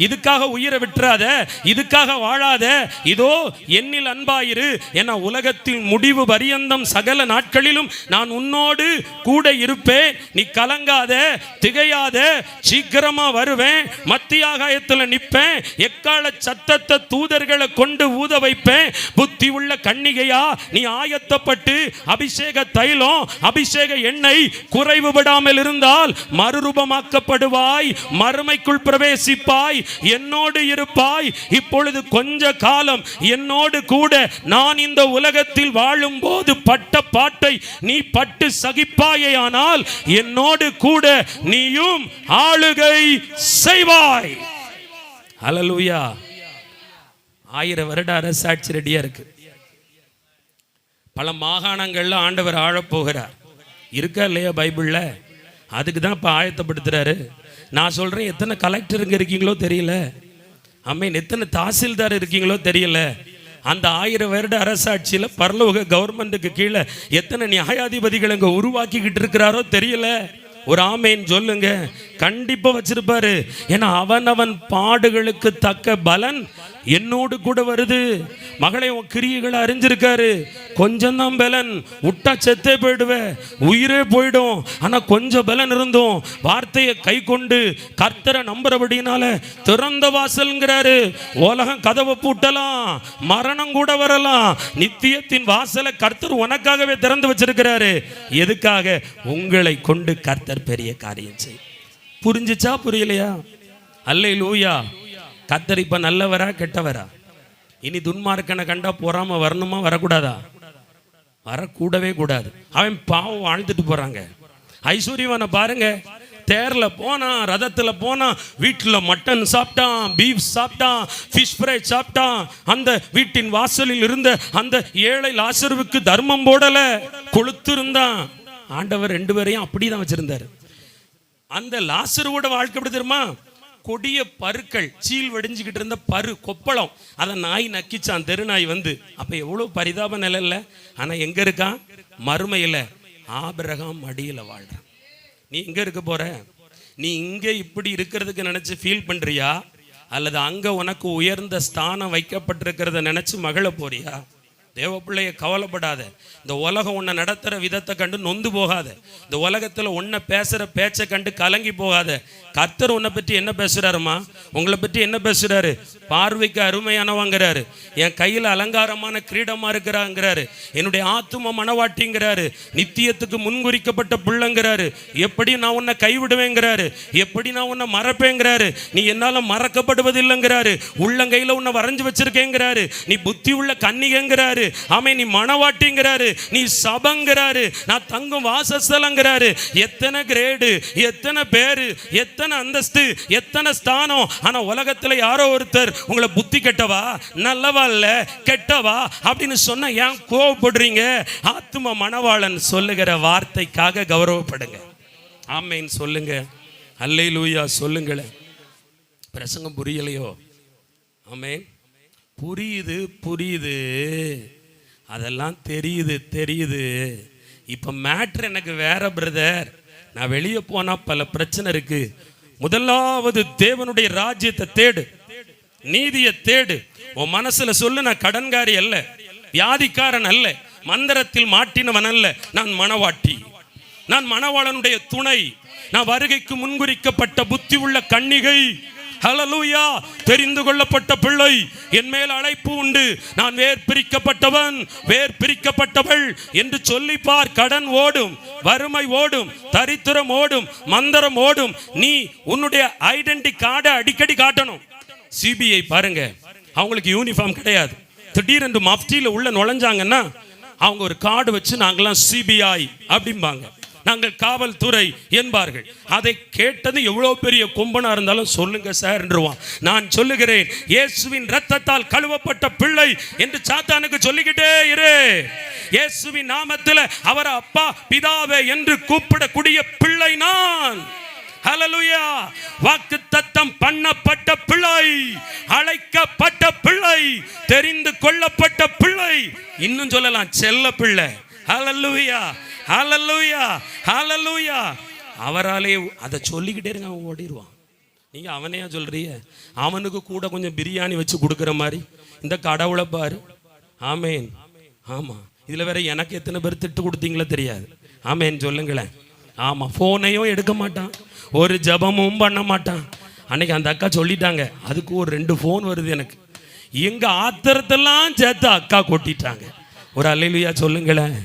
இதுக்காக உயிரை விட்டுறாத, இதுக்காக வாழாத, இதோ என்னில் அன்பாயிரு, என உலகத்தில் முடிவு பரியந்தம் சகல நாட்களிலும் நான் உன்னோடு கூட இருப்பேன், நீ கலங்காத, திகையாத, சீக்கிரமா வருவேன், மத்திய ஆகாயத்தில் நிற்பேன், எக்கால சத்தத்தை தூதர்களை கொண்டு ஊத வைப்பேன், புத்தி உள்ள கன்னிகையா நீ ஆயத்தப்பட்டு அபிஷேக தைலம், அபிஷேக எண்ணெய் குறைவுபடாமல் இருந்தால் மறுரூபமாக்கப்படுவாய், மறுமைக்குள் பிரவேசிப்பாய், என்னோடு இருப்பாய். இப்பொழுது கொஞ்ச காலம் என்னோடு கூட நான் இந்த உலகத்தில் வாழும் போது பட்ட பாட்டை நீ பட்டு சகிப்பாயானால் என்னோடு கூட நீயும் ஆளுகை செய்வாய். ஹல்லேலூயா. 1000 வருட அரசாட்சி ரெடியா இருக்கு. பல மாகாணங்கள்ல ஆண்டவர் ஆழப் போகிறார். இருக்கா இல்லையா பைபிள்ல? அதுக்கு தான் இப்போ ஆயத்தப்படுத்துறாரு. நான் சொல்றேன், எத்தனை கலெக்டருங்க இருக்கீங்களோ தெரியல, ஆமீன், எத்தனை தாசில்தார் இருக்கீங்களோ தெரியல. அந்த 1000 வருட அரசாட்சியில் பரலோக கவர்மெண்ட்டுக்கு கீழே எத்தனை நியாயாதிபதிகள் அங்கே உருவாக்கிக்கிட்டு இருக்கிறாரோ தெரியல. ஒரு ஆமேன் சொல்லுங்க. கண்டிப்பா வச்சிருப்பாரு. ஏன்னா அவன் பாடுகளுக்கு தக்க பலன் என்னோடு கூட வருது. மகளை உன் கிரியைகளை அறிஞ்சிருக்காரு. கொஞ்சம் தான் பலன், விட்டா செத்தே போயிடுவேன், உயிரே போயிடும். ஆனா கொஞ்சம் பலன் இருந்தோம் வார்த்தையை கை கொண்டு கர்த்தரை நம்புறபடினால திறந்த வாசல்ங்கிறாரு. உலகம் கதவை பூட்டலாம், மரணம் கூட வரலாம், நித்தியத்தின் வாசலை கர்த்தர் உனக்காகவே திறந்து வச்சிருக்கிறாரு. எதுக்காக? உங்களை கொண்டு கர்த்தர் பெரிய காரியம் செய். புரிஞ்சுச்சா புரியலையா? அல்லேலூயா. கர்த்தர் இப்ப நல்லவரா கெட்டவரா? இனி துன்மார்க்கனை கண்டா பொறாம வரணுமா வரக்கூடாதா? வரக்கூடவே கூடாது. அவன் பாவம் வாழ்ந்துட்டு போறாங்க. ஐஸ்வர்யவனை பாருங்க, தேர்ல போனா, ரதத்துல போனா, வீட்டில் மட்டன் சாப்பிட்டான், பீஃப் சாப்பிட்டான், ஃபிஷ் ஃப்ரை சாப்பிட்டான். அந்த வீட்டின் வாசலில் இருந்த அந்த ஏழை லாசருவுக்கு தர்மம் போடல, கொளுத்து இருந்தான். ஆண்டவர் 2 பேரையும் அப்படிதான் வச்சிருந்தாரு. அந்த லாசருவோட வாழ்க்கை எப்படி தெரியுமா? கொடிய பருக்கள், சீல் வடிஞ்சுக்கிட்டு இருந்த பரு கொப்பளம், அதை நாய் நக்கிச்சான், தெருநாய் வந்து. அப்ப எவ்வளவு பரிதாப நிலையில. ஆனா எங்க இருக்கான்? மறுமையில ஆபிரகாம் மடியில வாழ்றான். நீ எங்க இருக்க போற? நீ இங்க இப்படி இருக்கிறதுக்கு நினைச்சு ஃபீல் பண்றியா, அல்லது அங்க உனக்கு உயர்ந்த ஸ்தானம் வைக்கப்பட்டிருக்கிறத நினைச்சு மகள போறியா? தேவ பிள்ளைய கவலைப்படாத. இந்த உலகம் உன்னை நடத்துகிற விதத்தை கண்டு நொந்து போகாத. இந்த உலகத்தில் உன்னை பேசுகிற பேச்சை கண்டு கலங்கி போகாத. கர்த்தர் உன்னை பற்றி என்ன பேசுகிறாருமா? உங்களை பற்றி என்ன பேசுகிறாரு? பார்வைக்கு அருமையானவங்கிறாரு, என் கையில் அலங்காரமான கிரீடமாக இருக்கிறாங்கிறாரு, என்னுடைய ஆத்தும மனவாட்டிங்கிறாரு, நித்தியத்துக்கு முன்குறிக்கப்பட்ட பிள்ளைங்கிறாரு. எப்படி நான் உன்னை கைவிடுவேங்கிறாரு, எப்படி நான் உன்னை மறப்பேங்கிறாரு, நீ என்னால் மறக்கப்படுவதில்லைங்கிறாரு, உள்ளங்கையில் உன்னை வரைஞ்சி வச்சிருக்கேங்கிறாரு, நீ புத்தி உள்ள கன்னிகைங்கிறாரு, ஆமே நீ மனவாட்டிங்கிறாரு, நீ சபங்கிறாரு, நான் தங்கும் வாசஸ்தலங்கிறாரு. எத்தனை கிரேடு, எத்தனை பேரு, எத்தனை அந்தஸ்து, எத்தனை ஸ்தானம். ஆனா உலகத்துல யாரோ ஒருத்தர் உங்களை புத்தி கெட்டவா, நல்லவா இல்ல கெட்டவா அப்படின்னு சொன்னா ஏன் கோவப்படுறீங்க? ஆத்தும மணவாளன் சொல்லுகிற வார்த்தைக்காக கௌரவப்படுங்க. ஆமேன் சொல்லுங்க, அல்லேலூயா சொல்லுங்களேன். பிரசங்கம் புரியலையோ? ஆமேன். புரியுது புரியுது, அதெல்லாம் தெரியுது. இப்ப மேட்ரு எனக்கு வேற பிரதர். நான் வெளியே போனா பல பிரச்சனை இருக்கு. முதலாவது தேவனுடைய ராஜ்யத்தை தேடு, நீதியை தேடு. உன் மனசுல சொல்லு, நான் கடன்காரி அல்ல, வியாதிக்காரன் அல்ல, மந்திரத்தில் மாட்டினவன் அல்ல, நான் மணவாட்டி, நான் மணவாளனுடைய துணை, நான் வருகைக்கு முன்குறிக்கப்பட்ட புத்தி உள்ள கன்னிகை. ஹல்லேலூயா. தெரிந்து கொள்ளப்பட்ட பிள்ளை, என் மேல் அழைப்பு உண்டு, நான் வேர் பிரிக்கப்பட்டவன், வேர் பிரிக்கப்பட்டவள் என்று சொல்லி பார். கடன் ஓடும், வறுமை ஓடும், தரித்திரம் ஓடும், மந்திரம் ஓடும். நீ உன்னுடைய ஐடென்டி கார்டை அடிக்கடி காட்டணும். சிபிஐ பாருங்க, அவங்களுக்கு யூனிஃபார்ம் கிடையாது. திடீரென்று மஃப்டியில் உள்ள நுழைஞ்சாங்கன்னா அவங்க ஒரு கார்டு வச்சு நாங்களாம் சிபிஐ அப்படிம்பாங்க, நாங்கள் காவல்துறை என்பார்கள். அதை கேட்டது எவ்வளவு பெரிய கொம்பனா இருந்தாலும் சொல்லுங்க சார் என்றுவான். நான் சொல்லுகிறேன், இயேசுவின் இரத்தத்தால் கழுவப்பட்ட பிள்ளை என்று சாத்தானுக்கு சொல்லிக்கிட்டே இரு. இயேசுவின் நாமத்தில் அவர் அப்பா பிதாவே என்று கூப்பிடக்கூடிய பிள்ளை நான். ஹல்லேலூயா. வாக்குத்தத்தம் பண்ணப்பட்ட பிள்ளை, அழைக்கப்பட்ட பிள்ளை, தெரிந்து கொள்ளப்பட்ட பிள்ளை, இன்னும் சொல்லலாம் செல்ல பிள்ளை. ஹல்லேலூயா, ஹல்லேலூயா, ஹல்லேலூயா. அவராலே அதை சொல்லிக்கிட்டே இருங்க, அவன் ஓடிடுவான். நீங்க அவனையா சொல்றீங்க? அவனுக்கு கூட கொஞ்சம் பிரியாணி வச்சு கொடுக்குற மாதிரி இந்த கடவுளை பாரு. ஆமேன். ஆமா, இதுல வேற எனக்கு எத்தனை பேர் திட்டு கொடுத்தீங்களோ தெரியாது. ஆமேன் சொல்லுங்களேன். ஆமா, போனையும் எடுக்க மாட்டான், ஒரு ஜபமும் பண்ண மாட்டான். அன்னைக்கு அந்த அக்கா சொல்லிட்டாங்க, அதுக்கு ஒரு 2 ஃபோன் வருது எனக்கு. எங்க ஆத்திரத்தெல்லாம் சேர்த்து அக்கா கொட்டிட்டாங்க. ஒரு அல்லேலூயா சொல்லுங்களேன்,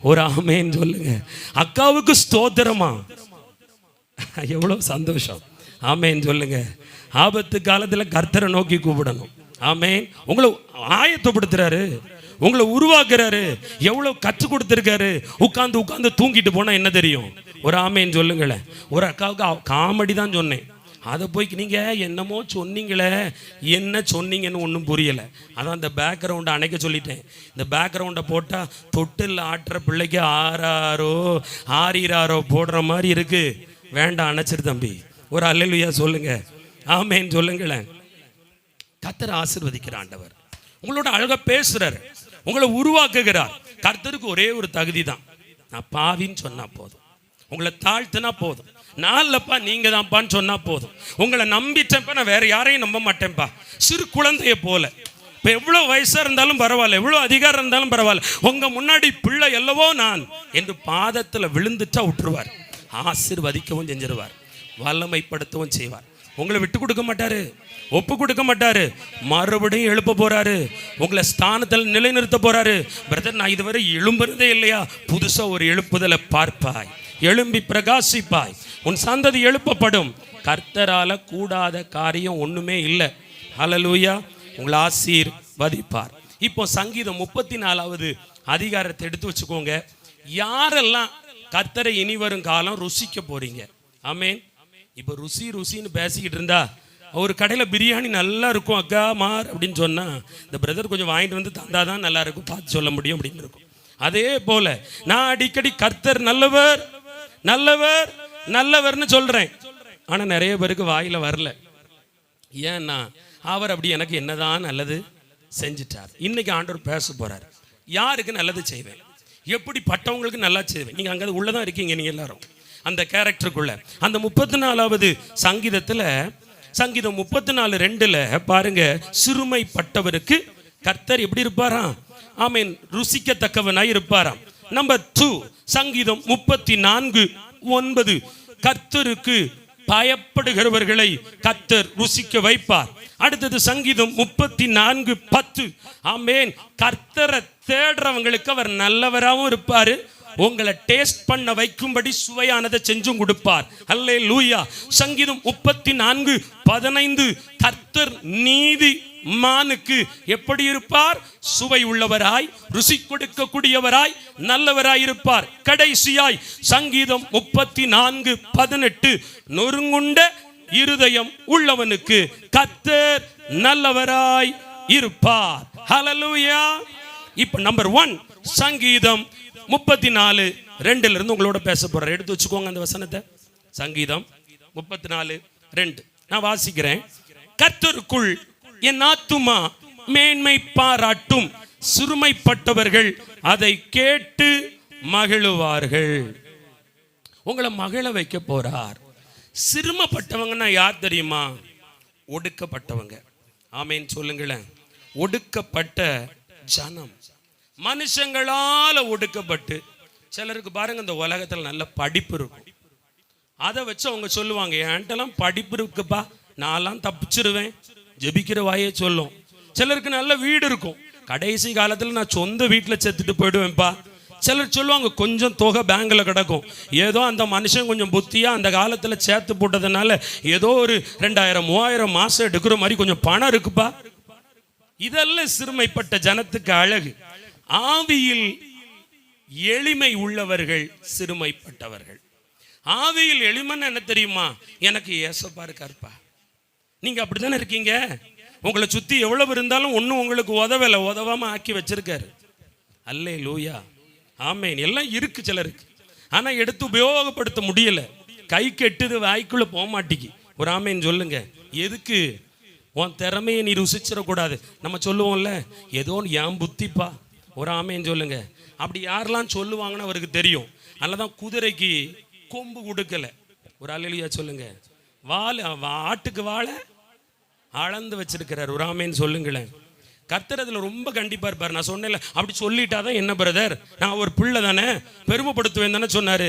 ஒரு ஆமேன் சொல்லுங்க. அக்காவுக்கு ஸ்தோத்திரமா, எவ்வளவு சந்தோஷம். ஆமேன் சொல்லுங்க. ஆபத்து காலத்தில் கர்த்தரை நோக்கி கூப்பிடணும். ஆமேன். உங்களை ஆயத்தப்படுத்துறாரு, உங்களை உருவாக்குறாரு, எவ்வளவு கற்றுக் கொடுத்துருக்காரு. உட்காந்து உட்காந்து தூங்கிட்டு போனா என்ன தெரியும்? ஒரு ஆமேன் சொல்லுங்களேன். ஒரு அக்காவுக்கு காமெடி தான் சொன்னேன், அதை போய் நீங்க என்னமோ சொன்னீங்களே, என்ன சொன்னீங்கன்னு ஒன்றும் புரியலை. அதான் இந்த பேக்ரவுண்டை அணைக்க சொல்லிட்டேன். இந்த பேக்ரவுண்டை போட்டால் தொட்டில் ஆட்டுற பிள்ளைக்கு ஆறீராரோ போடுற மாதிரி இருக்கு. வேண்டாம், அணைச்சிரு தம்பி. ஒரு அல்லேலூயா சொல்லுங்க, ஆமேன் சொல்லுங்களேன். கர்த்தர் ஆசீர்வதிக்கிற ஆண்டவர், உங்களோட அழகா பேசுறாரு, உங்களை உருவாக்குகிறார். கர்த்தருக்கு ஒரே ஒரு தகுதி தான், நான் பாவின்னு சொன்னா போதும், உங்களை தாழ்த்தினா போதும், நான்லப்பா நீங்க தான்ப்பான்னு சொன்னா போதும். உங்களை நம்பிட்டேன்ப்பா, நான் வேற யாரையும் நம்ப மாட்டேன்ப்பா. சிறு குழந்தைய போல, இப்போ எவ்வளோ வயசாக இருந்தாலும் பரவாயில்ல, எவ்வளோ அதிகாரம் இருந்தாலும் பரவாயில்ல, உங்கள் முன்னாடி பிள்ளை எல்லவோ நான் என்று பாதத்தில் விழுந்துட்டா விட்டுருவார். ஆசீர்வதிக்கவும் செஞ்சிருவார், வல்லமைப்படுத்தவும் செய்வார். உங்களை விட்டு கொடுக்க மாட்டாரு, ஒப்பு கொடுக்க மாட்டாரு, மறுபடியும் எழுப்ப போறாரு, உங்களை ஸ்தானத்தில் நிலைநிறுத்த போறாரு. பிரதர், நான் இதுவரை எழும்புறதே இல்லையா? புதுசா ஒரு எழுப்புதலை பார்ப்பாய், எழும்பி பிரகாசிப்பாய், உன் சந்ததி எழுப்பப்படும். கர்த்தரால கூடாத காரியம் ஒண்ணுமே இல்லை. ஹல்லேலூயா. உங்களை ஆசீர்வதிப்பார். இப்போ சங்கீதம் 34வது அதிகாரத்தை எடுத்து வச்சுக்கோங்க. யாரெல்லாம் கர்த்தரை இனி வரும் காலம் ருசிக்க போறீங்க? ஆமேன். இப்போ ருசின்னு பேசிக்கிட்டு இருந்தா, ஒரு கடையில் பிரியாணி நல்லா இருக்கும் அக்கா மார் அப்படின்னு சொன்னா, இந்த பிரதர் கொஞ்சம் வாங்கிட்டு வந்து தந்தாதான் நல்லா இருக்கும், பார்த்து சொல்ல முடியும் அப்படின்னு இருக்கும். அதே போல நான் அடிக்கடி கர்த்தர் நல்லவர் நல்லவர் நல்லவர்னு சொல்றேன், ஆனா நிறைய பேருக்கு வாயில வரல. ஏன்னா அவர் அப்படி எனக்கு என்னதான் நல்லது செஞ்சிட்டார். இன்னைக்கு ஆண்டவர் பேச போறார், யாருக்கு நல்லது செய்வேன், எப்படி பட்டவங்களுக்கு நல்லா செய்வேன். நீங்க அங்க உள்ளதான் இருக்கீங்க, நீங்க எல்லாரும் அந்த கேரக்டருக்குள்ள. அந்த 34வது சங்கீதத்துல, சங்கீதம் 34:2 பாருங்க, சிறுமைப்பட்டவருக்கு கர்த்தர் எப்படி இருப்பாராம்? ஆமீன், ருசிக்கத்தக்கவனாய் இருப்பாராம். நம்பர் 2 சங்கீதம் 34:9, கர்த்தருக்கு பயப்படுகிறவர்களை கர்த்தர் ருசிக்க வைப்பார். அடுத்தது சங்கீதம் 34:10, ஆமேன், கர்த்தரை தேடுறவங்களுக்கு அவர் நல்லவராகவும் இருப்பாரு, உங்களை டேஸ்ட் பண்ண வைக்கும்படி சுவையானதை செஞ்சும் கொடுப்பார். அல்லேலூயா. சங்கீதம் 34:15, கர்த்தர் நீதி மானுக்கு எப்படி இருப்பார்? சுவை உள்ளவராய், ருசி கொடுக்கக்கூடியவராய், நல்லவராய் இருப்பார். கடைசியாய் சங்கீதம் 34:18, நொறுங்குண்ட இருதயம் உள்ளவனுக்கு கர்த்தர் நல்லவராய் இருப்பார். ஹல்லேலூயா. இப்போ நம்பர் 1 சங்கீதம் 34:2 உங்களோட பேச போறேன். எடுத்து வச்சுக்கோங்க அந்த வசனத்தை. சங்கீதம் 34:2 நான் வாசிக்கிறேன். கர்த்தருக்குள் என் ஆத்துமா மேன்மை பாராட்டும், சிறுமைப்பட்டவர்கள் அதை கேட்டு மகிழுவார்கள். உங்களை மகிழ வைக்க போறார். சிறுமைப்பட்டவங்கன்னா யார் தெரியுமா? ஒடுக்கப்பட்டவங்க. ஆமேன் சொல்லுங்களேன். ஒடுக்கப்பட்ட ஜனம், மனுஷங்களால ஒடுக்கப்பட்டு. சிலருக்கு பாருங்க, இந்த உலகத்தில் நல்ல படிப்பு இருக்கும், அதை வச்சு அவங்க சொல்லுவாங்க, என்கிட்டலாம் படிப்பு இருக்குப்பா, நான்லாம் தப்பிச்சிருவேன், ஜெபிக்கிற வாயே சொல்லும். சிலருக்கு நல்ல வீடு இருக்கும், கடைசி காலத்தில் நான் சொந்த வீட்டில் செத்துட்டு போயிடுவேன்ப்பா. சிலர் சொல்லுவாங்க, கொஞ்சம் தொகை பேங்கில் கிடக்கும், ஏதோ அந்த மனுஷன் கொஞ்சம் புத்தியாக அந்த காலத்தில் சேர்த்து போட்டதுனால ஏதோ ஒரு 2000-3000 மாதம் எடுக்கிற மாதிரி கொஞ்சம் பணம் இருக்குப்பா. இதெல்லாம் சிறுமைப்பட்ட ஜனத்துக்கு அழகு. ஆவியில் எளிமை உள்ளவர்கள் சிறுமைப்பட்டவர்கள். ஆவியில் எளிமைன்னு என்ன தெரியுமா? எனக்கு ஏசப்பா இருக்காருப்பா. நீங்க அப்படித்தானே இருக்கீங்க. உங்களை சுத்தி எவ்வளவு இருந்தாலும் ஒன்றும் உங்களுக்கு உதவலை, உதவாம ஆக்கி வச்சிருக்காரு. அல்லேலூயா. ஆமேன். எல்லாம் இருக்கு சிலருக்கு, ஆனா எடுத்து உபயோகப்படுத்த முடியல. கை கெட்டுது வாய்க்குள்ள போக மாட்டிக்கு. ஒரு ஆமேன்னு சொல்லுங்க. எதுக்கு? உன் திறமையை நீ ருசிச்சிடக்கூடாது. நம்ம சொல்லுவோம்ல, ஏதோ என் புத்திப்பா. ஒரு ஆமேன்னு சொல்லுங்க. அப்படி யாரெல்லாம் சொல்லுவாங்கன்னு அவருக்கு தெரியும். அதனால தான் குதிரைக்கு கொம்பு கொடுக்கல. ஒரு அல்லேலூயா சொல்லுங்க. ஆட்டுக்கு வாழை அளந்து வச்சிருக்கிறார். ஒரு ஆமேன்னு சொல்லுங்களேன். கர்த்தர் அதில் ரொம்ப கண்டிப்பாக இருப்பார். நான் சொன்னேன்ல, அப்படி சொல்லிட்டாதான் என்ன பிரதர், நான் ஒரு பிள்ளை தானே, பெருமைப்படுத்துவேன் தானே சொன்னார்.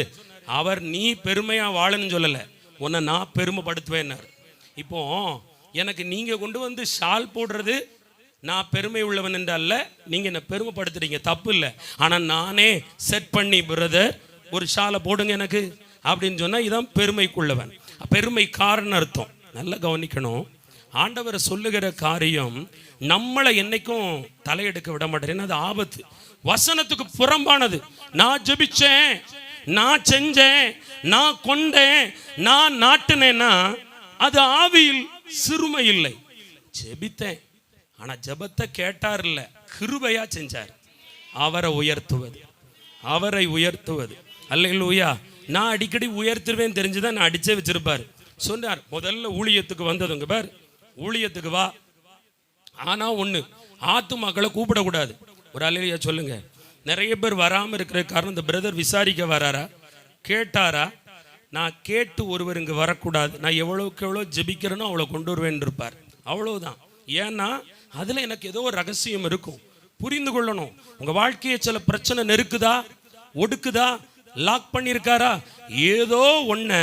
அவர் நீ பெருமையாக வாழன்னு சொல்லலை, உன்னை நான் பெருமைப்படுத்துவேன்னார். இப்போ எனக்கு நீங்கள் கொண்டு வந்து ஷால் போடுறது நான் பெருமை உள்ளவன் என்றல்ல, நீங்கள் என்னை பெருமைப்படுத்துறீங்க, தப்பு இல்லை. ஆனால் நானே செட் பண்ணி பிரதர் ஒரு ஷாலை போடுங்க எனக்கு அப்படின்னு சொன்னால் இதான் பெருமைக்குள்ளவன், பெருமைக்காரன் அர்த்தம். நல்லா கவனிக்கணும். ஆண்டவர் சொல்லுகிற காரியம் நம்மளை என்னைக்கும் தலையெடுக்க விட மாட்டேன். அது ஆபத்து, வசனத்துக்கு புறம்பானது. நான் ஜெபிச்சேன், நான் செஞ்சேன், நான் கொண்டேன், நான் நாட்டினேன்னா அது ஆவியில் சிறுமை இல்லை. ஜெபித்தேன், ஆனா ஜெபத்தை கேட்டார் இல்ல, கிருபையா செஞ்சார். அவரை உயர்த்துவது, அவரை உயர்த்துவது. அல்லேலூயா. நான் அடிக்கடி உயர்த்துவேன் தெரிஞ்சுதான் நான் அடிச்சே வச்சிருப்பார். சொன்னார், முதல்ல ஊழியத்துக்கு வந்ததுங்க பார், ஊழியத்துக்கு வா. ஆனா ஒண்ணு, ஆத்துமாக்களை கூப்பிடக்கூடாது. ஒரு அல்லேலூயா சொல்லுங்க. நிறைய பேர் வராம இருக்கிற காரணம், இந்த பிரதர் விசாரிக்க வராரா, கேட்டாரா. நான் கேட்டு ஒருவர் இங்கே வரக்கூடாது, நான் எவ்வளோக்கு எவ்வளோ ஜெபிக்கிறேனோ அவ்வளோ கொண்டு வருவேன் இருப்பார். அவ்வளோதான். ஏன்னா அதில் எனக்கு ஏதோ ஒரு ரகசியம் இருக்கும். புரிந்து கொள்ளணும். உங்கள் வாழ்க்கையை சில பிரச்சனை நெருக்குதா, ஒடுக்குதா, லாக் பண்ணியிருக்காரா, ஏதோ ஒன்று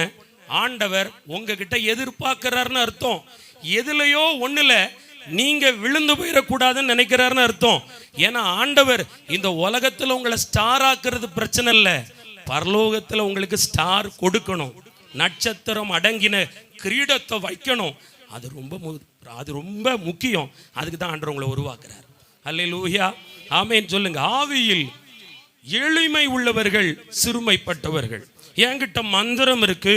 ஆண்டவர் உங்ககிட்ட எதிர்பார்க்கிறாருன்னு அர்த்தம். எதுலையோ ஒன்றுல நீங்க விழுந்து போயிடக்கூடாதுன்னு நினைக்கிறாருன்னு அர்த்தம். ஏன்னா ஆண்டவர் இந்த உலகத்தில் உங்களை ஸ்டார் ஆக்குறது பிரச்சனை இல்லை, பரலோகத்தில் உங்களுக்கு ஸ்டார் கொடுக்கணும், நட்சத்திரம் அடங்கின கிரீடத்தை வைக்கணும். அது ரொம்ப முக்கியம். அதுக்கு தான் ஆண்டவர் உங்களை உருவாக்குறார். அல்லேலூயா, ஆமென் சொல்லுங்க. ஆவியில் எளிமை உள்ளவர்கள் சிறுமைப்பட்டவர்கள். என்கிட்ட மந்திரம் இருக்கு,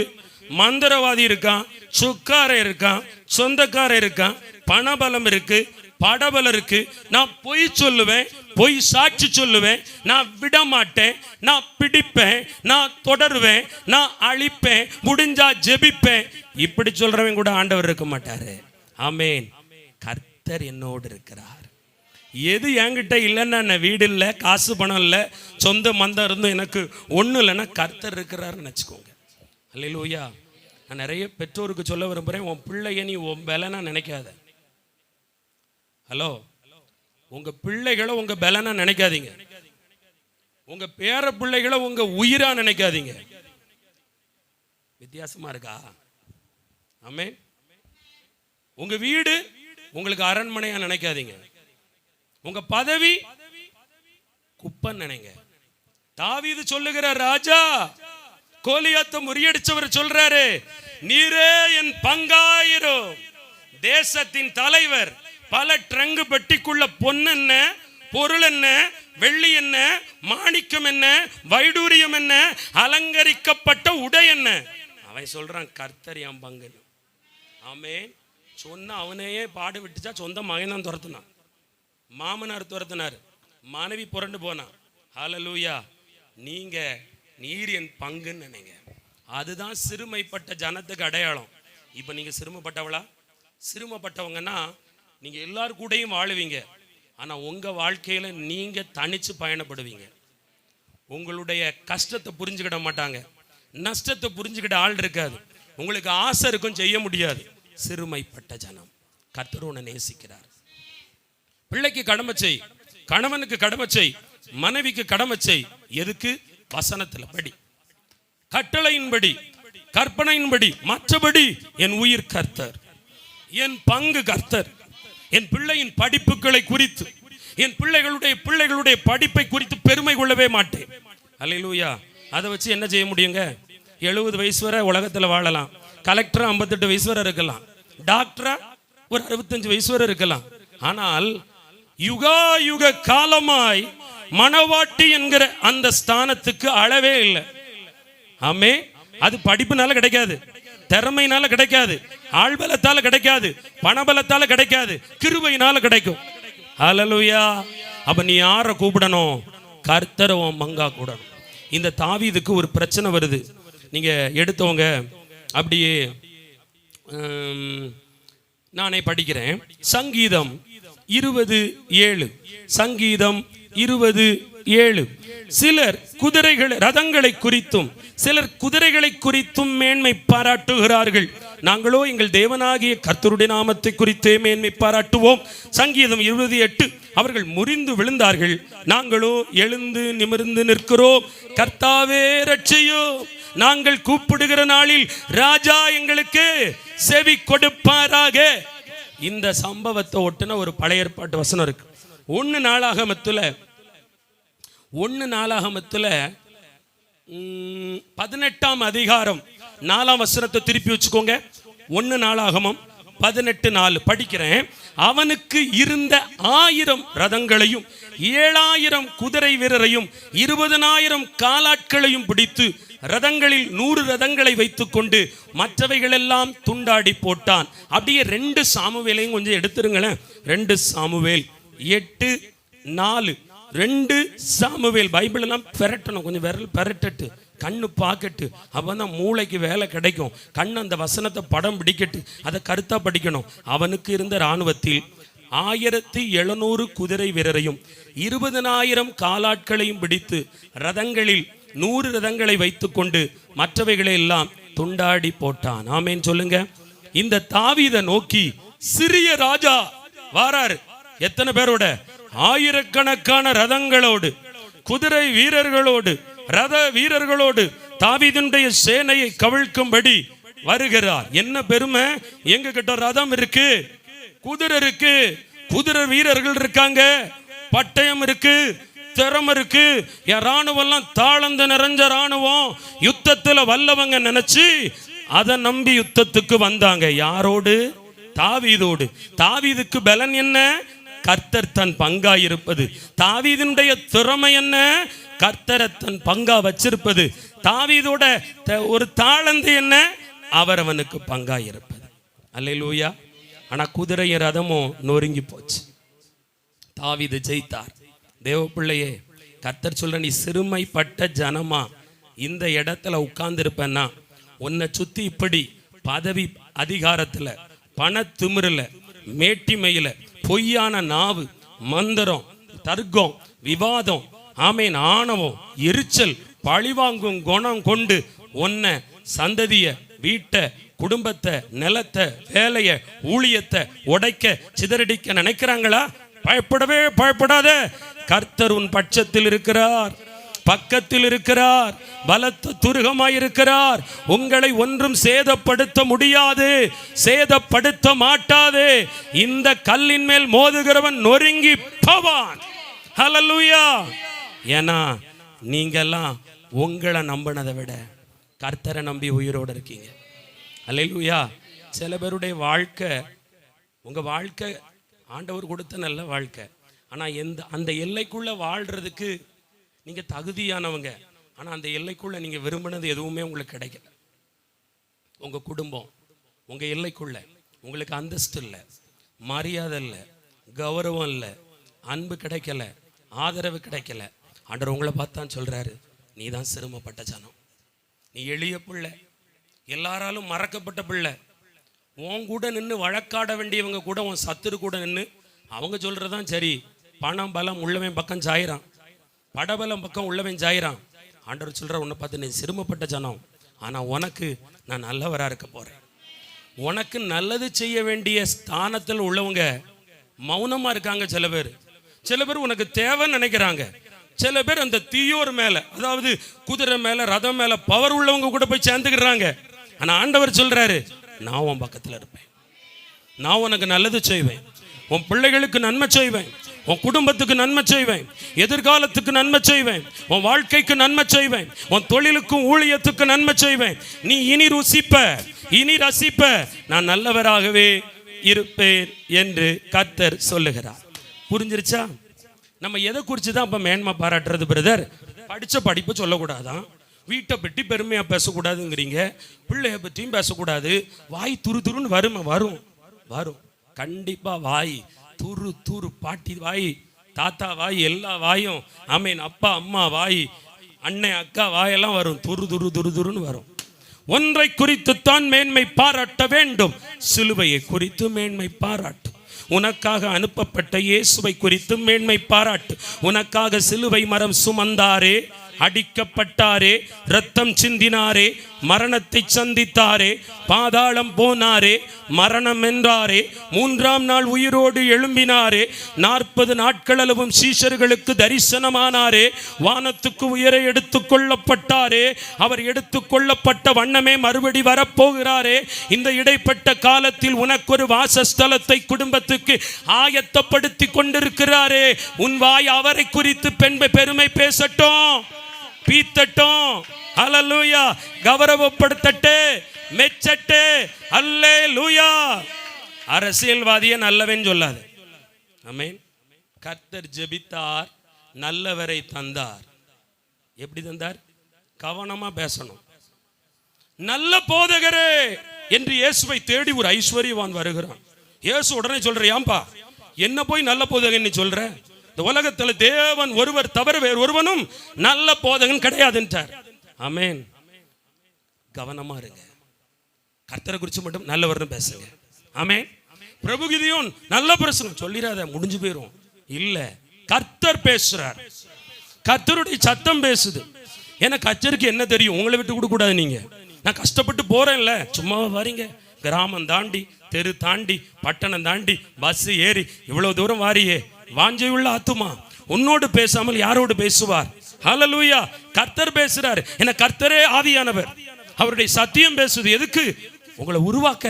மந்திரவாதி இருக்கான், சுக்காரன் இருக்கான், சொந்தக்காரன் இருக்கான், பணபலம் இருக்கு, படபலம் இருக்கு, நான் பொய் சொல்லுவேன், பொய் சாட்சி சொல்லுவேன், நான் விட மாட்டேன், நான் பிடிப்பேன், நான் தொடருவேன், நான் அழிப்பேன், முடிஞ்சா ஜெபிப்பேன், இப்படி சொல்றவன் கூட ஆண்டவர் இருக்க மாட்டாரு. ஆமென். கர்த்தர் என்னோடு இருக்கிறார். எது என்கிட்ட இல்லைன்னா, வீடு இல்லை, காசு பணம் இல்லை, சொந்த மந்தம் இருந்தும் எனக்கு ஒன்றும் இல்லைன்னா கர்த்தர் இருக்கிறாருன்னு நினச்சிக்கோங்க. அல்லேலூயா. நான் நிறைய பெற்றோருக்கு சொல்ல விரும்புகிறேன், உன் பிள்ளைய நீ உன் பலனா நினைக்காத. ஹலோ, உங்க பிள்ளைகளை உங்க பலனா நினைக்காதீங்க. உங்க பேர பிள்ளைகளை உங்க உயிரா நினைக்காதீங்க. வித்தியாசமா இருக்கா? ஆமென். உங்க வீடு உங்களுக்கு அரண்மனையா நினைக்காதீங்க. உங்க பதவி குப்பன் நினைங்க. தாவீது சொல்லுகிற ராஜா கோலியாத்தை முறியடிச்சவர் சொல்றாரு, நீரே என் பங்காயிரும். தேசத்தின் தலைவர் பல ட்ரங்கு பெட்டிக்குள்ள பொன்னென்ன, பொருள் என்ன, வெள்ளி என்ன, மாணிக்கம் என்ன, வைடூரியம் என்ன, அலங்கரிக்கப்பட்ட உடை என்ன. அவன் சொல்றான், கர்த்தர் என் பங்கு. ஆமென். சொன்ன அவனையே பாடு விட்டுச்சா, சொந்த மகன் தான் துரத்துனான், மாமனார் துரத்தினார், மனைவி புரண்டு போனான். ஹல்லேலூயா. நீர் என் பங்குன்னு நினைங்க. அதுதான் சிறுமைப்பட்ட ஜனத்துக்கு அடையாளம். இப்போ நீங்க சிறுமைப்பட்டவளா? சிறுமைப்பட்டவங்கன்னா நீங்க எல்லாரும் கூடயும் வாழுவீங்க, ஆனா உங்க வாழ்க்கையில நீங்க தனிச்சு பயணப்படுவீங்க. உங்களுடைய கஷ்டத்தை புரிஞ்சுக்கிட மாட்டாங்க, நஷ்டத்தை புரிஞ்சுக்கிட்ட ஆள் இருக்காது, உங்களுக்கு ஆசை இருக்கும், செய்ய முடியாது. சிறுமைப்பட்ட ஜனம். கர்த்தர் உன்னை நேசிக்கிறார். பிள்ளைக்கு கடமை செய், கணவனுக்கு கடமை செய், மனைவிக்கு கடமை செய். எதுக்கு? வசனத்தில் படி, கட்டளையின்படி, கற்பனையின்படி. மற்றபடி என் உயிர் கர்த்தர், என் பங்கு கர்த்தர். என் பிள்ளையின் படிப்புகளை குறித்து, என் பிள்ளைகளுடைய படிப்பை குறித்து பெருமை கொள்ளவே மாட்டேன். அல்லேலூயா. அதை வச்சு என்ன செய்ய முடியுங்க? 70 வயசு வரை உலகத்தில் வாழலாம், கலெக்டரா 58 வயசு வரை இருக்கலாம், டாக்டரா ஒரு 65 வயசு வரை இருக்கலாம். ஆனால் யுகா யுக காலமாய் மணவாட்டி என்கிற அந்த ஸ்தானத்துக்கு அளவே இல்லை. ஆமே. அது படிப்புனால கிடைக்காது, திறமையினால கிடைக்காது, ஆள்பலத்தால கிடைக்காது, பணபலத்தால கிடைக்காது, கிருபையினால கிடைக்கும். ஹல்லேலூயா. அப்ப நீ யாரை கூப்பிடணும்? கர்த்தரை உன் மங்கா கூடணும். இந்த தாவீதுக்கு ஒரு பிரச்சனை வருது. நீங்க எடுத்தவங்க அப்படியே நானே படிக்கிறேன். சங்கீதம் 20:7. சங்கீதம் 20:7. சிலர் ரதங்களை குறித்தும் சிலர் குதிரைகளை குறித்தும் மேன்மை பாராட்டுகிறார்கள். நாங்களோ எங்கள் தேவனாகிய கர்த்தருடைய நாமத்தை குறித்தே மேன்மை பாராட்டுவோம். சங்கீதம் 20:8. அவர்கள் முறிந்து விழுந்தார்கள், நாங்களோ எழுந்து நிமிர்ந்து நிற்கிறோம். கர்த்தாவே ரட்சியும், நாங்கள் கூப்பிடுகிற நாளில் ராஜா எங்களுக்கு செவி கொடுப்பாராக. இந்த சம்பவத்தை ஒட்டுன ஒரு பழைய ஏற்பாட்டு வசனம் இருக்கு. 1 நாளாகமத்துல 18ஆம் அதிகாரம் 4ஆம் வசனத்தை திருப்பி வச்சுக்கோங்க. 1 நாளாகமம் 18:4 படிக்கிறேன். அவனுக்கு இருந்த 1000 ரதங்களையும் 7000 குதிரை வீரரையும் 20,000 காலாட்களையும் பிடித்து ரதங்களில் 100 ரதங்களை வைத்துக் கொண்டு மற்றவைகளெல்லாம் துண்டாடி போட்டான். அப்படியே 2 சாமுவேலையும் கொஞ்சம் எடுத்துருங்களேன். 2 சாமுவேல் 8:4. 2 சாமுவேல். பைபிள் எல்லாம் பெரட்டணும், கொஞ்சம் விரல் பெரட்டட்டு, கண்ணு பார்க்கட்டு, அப்பதான் மூளைக்கு வேலை கிடைக்கும். கண்ணு அந்த வசனத்தை படம் பிடிக்கட்டு, அதை கருத்தா படிக்கணும். அவனுக்கு இருந்த இராணுவத்தில் 1700 குதிரை வீரரையும் 20,000 காலாட்களையும் பிடித்து ரதங்களில் 100 ரதங்களை வைத்துக் கொண்டு மற்றவைகளை எல்லாம் துண்டாடி போட்டான். ஆமேன் சொல்லுங்க. இந்த தாவீதை நோக்கி சிறிய ராஜா வாராரு. எத்தனை பேரோட? ஆயிரக்கணக்கான ரதங்களோடு, குதிரை வீரர்களோடு, ரத வீரர்களோடு தாவீதுடைய சேனையை கவிழ்க்கும்படி வருகிறார். என்ன பெருமை! எங்க கிட்ட ரதம் இருக்கு, குதிரை இருக்கு, குதிரை வீரர்கள் இருக்காங்க, பட்டயம் இருக்கு, திறமை இருக்கு. என் ராணுவம் எல்லாம் தாளந்து நிறைஞ்ச ராணுவம், யுத்தத்துல வல்லவங்க நினைச்சு அதை நம்பி யுத்தத்துக்கு வந்தாங்க. யாரோடு? தாவீதோடு. தாவீதுக்கு பலன் என்ன? கர்த்தர் தன் பங்கா இருப்பது. தாவீதினுடைய திறமை என்ன? கர்த்தரை தன் பங்கா வச்சிருப்பது. தாவீதோட ஒரு தாளந்து என்ன? அவர் அவனுக்கு பங்கா இருப்பது. அல்லேலூயா. ஆனா குதிரைய ரதமும் நொறுங்கி போச்சு. தாவீது ஜெயித்தார். தேவ பிள்ளையே, கர்த்தர் சொல்ற, நீ சிறுமைப்பட்ட ஜனமா இந்த இடத்துல உட்கார்ந்து இருப்பேன்னா, உன்னை சுத்தி இப்படி பதவி அதிகாரத்துல, பண திமிரில, மேட்டிமையில, பொய்யான நாவு, மந்திரம், தர்க்கம், விவாதம், ஆமேன், ஆணவம், எரிச்சல், பழிவாங்கும் குணம் கொண்டு உன்னை, சந்ததிய, வீட்டை, குடும்பத்தை, நிலத்தை, வேலைய, ஊழியத்தை உடைக்க சிதறடிக்க நினைக்கிறாங்களா? பயப்படவே பயப்படாத. கர்த்தர் உன் பட்சத்தில் இருக்கிறார், பக்கத்தில் இருக்கிறார், பலத்த துருகமாய் இருக்கிறார். உங்களை ஒன்றும் சேதப்படுத்த முடியாது, சேதப்படுத்த மாட்டாது. இந்த கல்லின் மேல் மோதுகிறவன் நொறுங்கி போவான். ஹல்லேலூயா. ஏன்னா நீங்கெல்லாம் உங்களை நம்பினதை விட கர்த்தரை நம்பி உயிரோடு இருக்கீங்க. ஹல்லேலூயா. சில பேருடைய வாழ்க்கை, உங்க வாழ்க்கை ஆண்டவர் கொடுத்த நல்ல வாழ்க்கை, ஆனால் அந்த எல்லைக்குள்ள வாழ்றதுக்கு நீங்க தகுதியானவங்க. ஆனால் அந்த எல்லைக்குள்ள நீங்க விரும்பினது எதுவுமே உங்களுக்கு கிடைக்கல. உங்க குடும்பம், உங்க எல்லைக்குள்ள உங்களுக்கு அந்தஸ்து இல்லை, மரியாதை இல்லை, கௌரவம் இல்லை, அன்பு கிடைக்கல, ஆதரவு கிடைக்கல. ஆண்டவர் உங்களை பார்த்தான் சொல்றாரு, நீ தான் சிரமப்பட்ட ஜனம், நீ எளிய பிள்ளை, எல்லாராலும் மறக்கப்பட்ட பிள்ளை. உன் கூட நின்று வழக்காட வேண்டியவங்க கூட உன் சத்துரு கூட நின்று அவங்க சொல்றதான் சரி. பணம் பலம் உள்ளவன் பக்கம் சாயிறான், படபலம் பக்கம் உள்ளவன் சாயிறான். ஆண்டவர் சொல்ற, உன்னை பார்த்து நீ சிரமப்பட்ட ஜனம், ஆனா உனக்கு நான் நல்லவராக இருக்க போறேன். உனக்கு நல்லது செய்ய வேண்டிய ஸ்தானத்தில் உள்ளவங்க மௌனமா இருக்காங்க. சில பேர் உனக்கு தேவைன்னு நினைக்கிறாங்க. சில பேர் அந்த தீயோர் மேல, அதாவது குதிரை மேல, ரதம் மேல பவர் உள்ளவங்க கூட போய் சேர்ந்துக்கிறாங்க. ஆனா ஆண்டவர் சொல்றாரு, நான் உன் பக்கத்தில் இருப்பேன், நான் உனக்கு நல்லது செய்வேன், உன் பிள்ளைகளுக்கு நன்மை செய்வேன், உன் குடும்பத்துக்கு நன்மை செய்வேன், எதிர்காலத்துக்கு நன்மை செய்வேன், உன் வாழ்க்கைக்கு நன்மை செய்வேன், உன் தொழிலுக்கும் ஊழியத்துக்கு நன்மை செய்வேன். நீ இனி ருசிப்ப, இனி ரசிப்ப, நான் நல்லவராகவே இருப்பேன் என்று கர்த்தர் சொல்லுகிறார். புரிஞ்சிருச்சா? நம்ம எதை குறித்து தான் அப்போ மேன்மை பாராட்டுறது பிரதர்? படித்த படிப்பு சொல்லக்கூடாதான், வீட்டை பற்றி பெருமையாக பேசக்கூடாதுங்கிறீங்க, பிள்ளைய பற்றியும் பேசக்கூடாது. வாய் துரு துருன்னு வரும் வரும் கண்டிப்பாக வாய் துரு துரு, பாட்டி வாய், தாத்தா வாய், எல்லா வாயும், ஆமீன், அப்பா அம்மா வாய், அண்ணன் அக்கா வாயெல்லாம் வரும், துரு துரு துரு துருன்னு வரும். ஒன்றை குறித்துத்தான் மேன்மை பாராட்ட வேண்டும். சிலுவையை குறித்து மேன்மை பாராட்டு. உனக்காக அனுப்பப்பட்ட இயேசுவை குறித்து மேன்மை பாராட்டு. உனக்காக சிலுவை மரம் சுமந்தாரே, அடிக்கப்பட்டாரே, இரத்தம் சிந்தினாரே, மரணத்தை சந்தித்தாரே, பாதாளம் போனாரே, மரணம் என்றாரே, 3ஆம் நாள் உயிரோடு எழும்பினாரே, 40 நாட்கள் அளவும் சீஷர்களுக்கு தரிசனமானாரே, வானத்துக்கு உயர எடுத்துக் கொள்ளப்பட்டாரே, அவர் எடுத்துக் கொள்ளப்பட்ட வண்ணமே மறுபடி வரப்போகிறாரே. இந்த இடைப்பட்ட காலத்தில் உனக்கு ஒரு வாசஸ்தலத்தை குடும்பத்துக்கு ஆயத்தப்படுத்தி கொண்டிருக்கிறாரே. உன் வாய் அவரை குறித்து பெருமை பேசட்டும், பீத்தட்டும், ஹல்லேலூயா, கௌரவப்படுத்தட்டு, மெச்சட்டு, ஹல்லேலூயா. அரசியல்வாதியை நல்லவன் சொல்லாது. ஆமென். கர்த்தர் ஜெபித்தார், நல்லவரை தந்தார். எப்படி தந்தார்? கவனமா பேசணும். நல்ல போதகரே என்று இயேசுவை தேடி ஒரு ஐஸ்வர்யவான் வருகிறான். இயேசு உடனே சொல்றியாம்பா, என்ன போய் நல்ல போதகன் நீ சொல்ற? இந்த உலகத்தில் தேவன் ஒருவர் தவிர வேறு ஒருவனும் நல்ல போதகன் கிடையாதுன்றார். ஆமென். கவனமா இருங்க. கர்த்தரை குறித்து மட்டும் நல்லவர்னு பேசுங்க. ஆமென். பிரபு கிதியோன் நல்ல பிரசங்கம் சொல்லிடாத, முடிஞ்சு போயிரும். இல்ல, கர்த்தர் பேசுறார், கர்த்தருடைய சத்தம் பேசுது. ஏன்னா கர்த்தருக்கு என்ன தெரியும்? உங்களை விட்டு கொடுக்க கூடாது. நீங்க, நான் கஷ்டப்பட்டு போறேன்ல, சும்மா வாரீங்க, கிராமம் தாண்டி, தெரு தாண்டி, பட்டணம் தாண்டி, பஸ் ஏறி இவ்வளவு தூரம் வாரியே, வாஞ்சையுள்ள ஆத்துமா உன்னோடு பேசாமல் யாரோடு பேசுவார்? ஹல்லேலூயா. கர்த்தர் பேசுறார். என கர்த்தரே ஆவியானவர், அவருடைய சத்தியம் பேசுது. எதுக்கு? உங்களை உருவாக்க,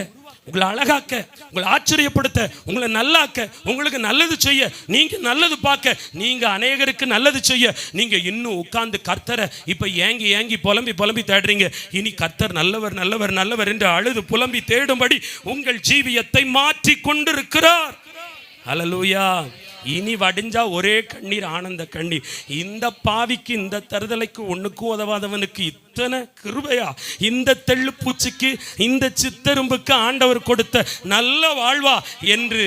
உங்களை அழகாக்க, உங்களை ஆச்சரியப்படுத்த, உங்களை நல்லாக்க, உங்களுக்கு நல்லது செய்ய, நீங்க நல்லது பார்க்க, நீங்க அநேகருக்கு நல்லது செய்ய. நீங்க இன்னும் உட்கார்ந்து கர்த்தரை இப்ப ஏங்கி புலம்பி தேடுறீங்க. இனி கர்த்தர் நல்லவர் நல்லவர் நல்லவர் என்று அழுது புலம்பி தேடும்படி உங்கள் ஜீவியத்தை மாற்றி கொண்டிருக்கிறார். ஹல்லேலூயா. இனி வடிஞ்சா ஒரே கண்ணீர், ஆனந்த கண்ணீர். இந்த பாவிக்கு, இந்த தருதலைக்கு, ஒண்ணுக்கும் உதவாதவனுக்கு இத்தனை கிருபையா? இந்த தெள்ளுப்பூச்சிக்கு, இந்த சித்தரும்புக்கு ஆண்டவர் கொடுத்த நல்ல வாழ்வா என்று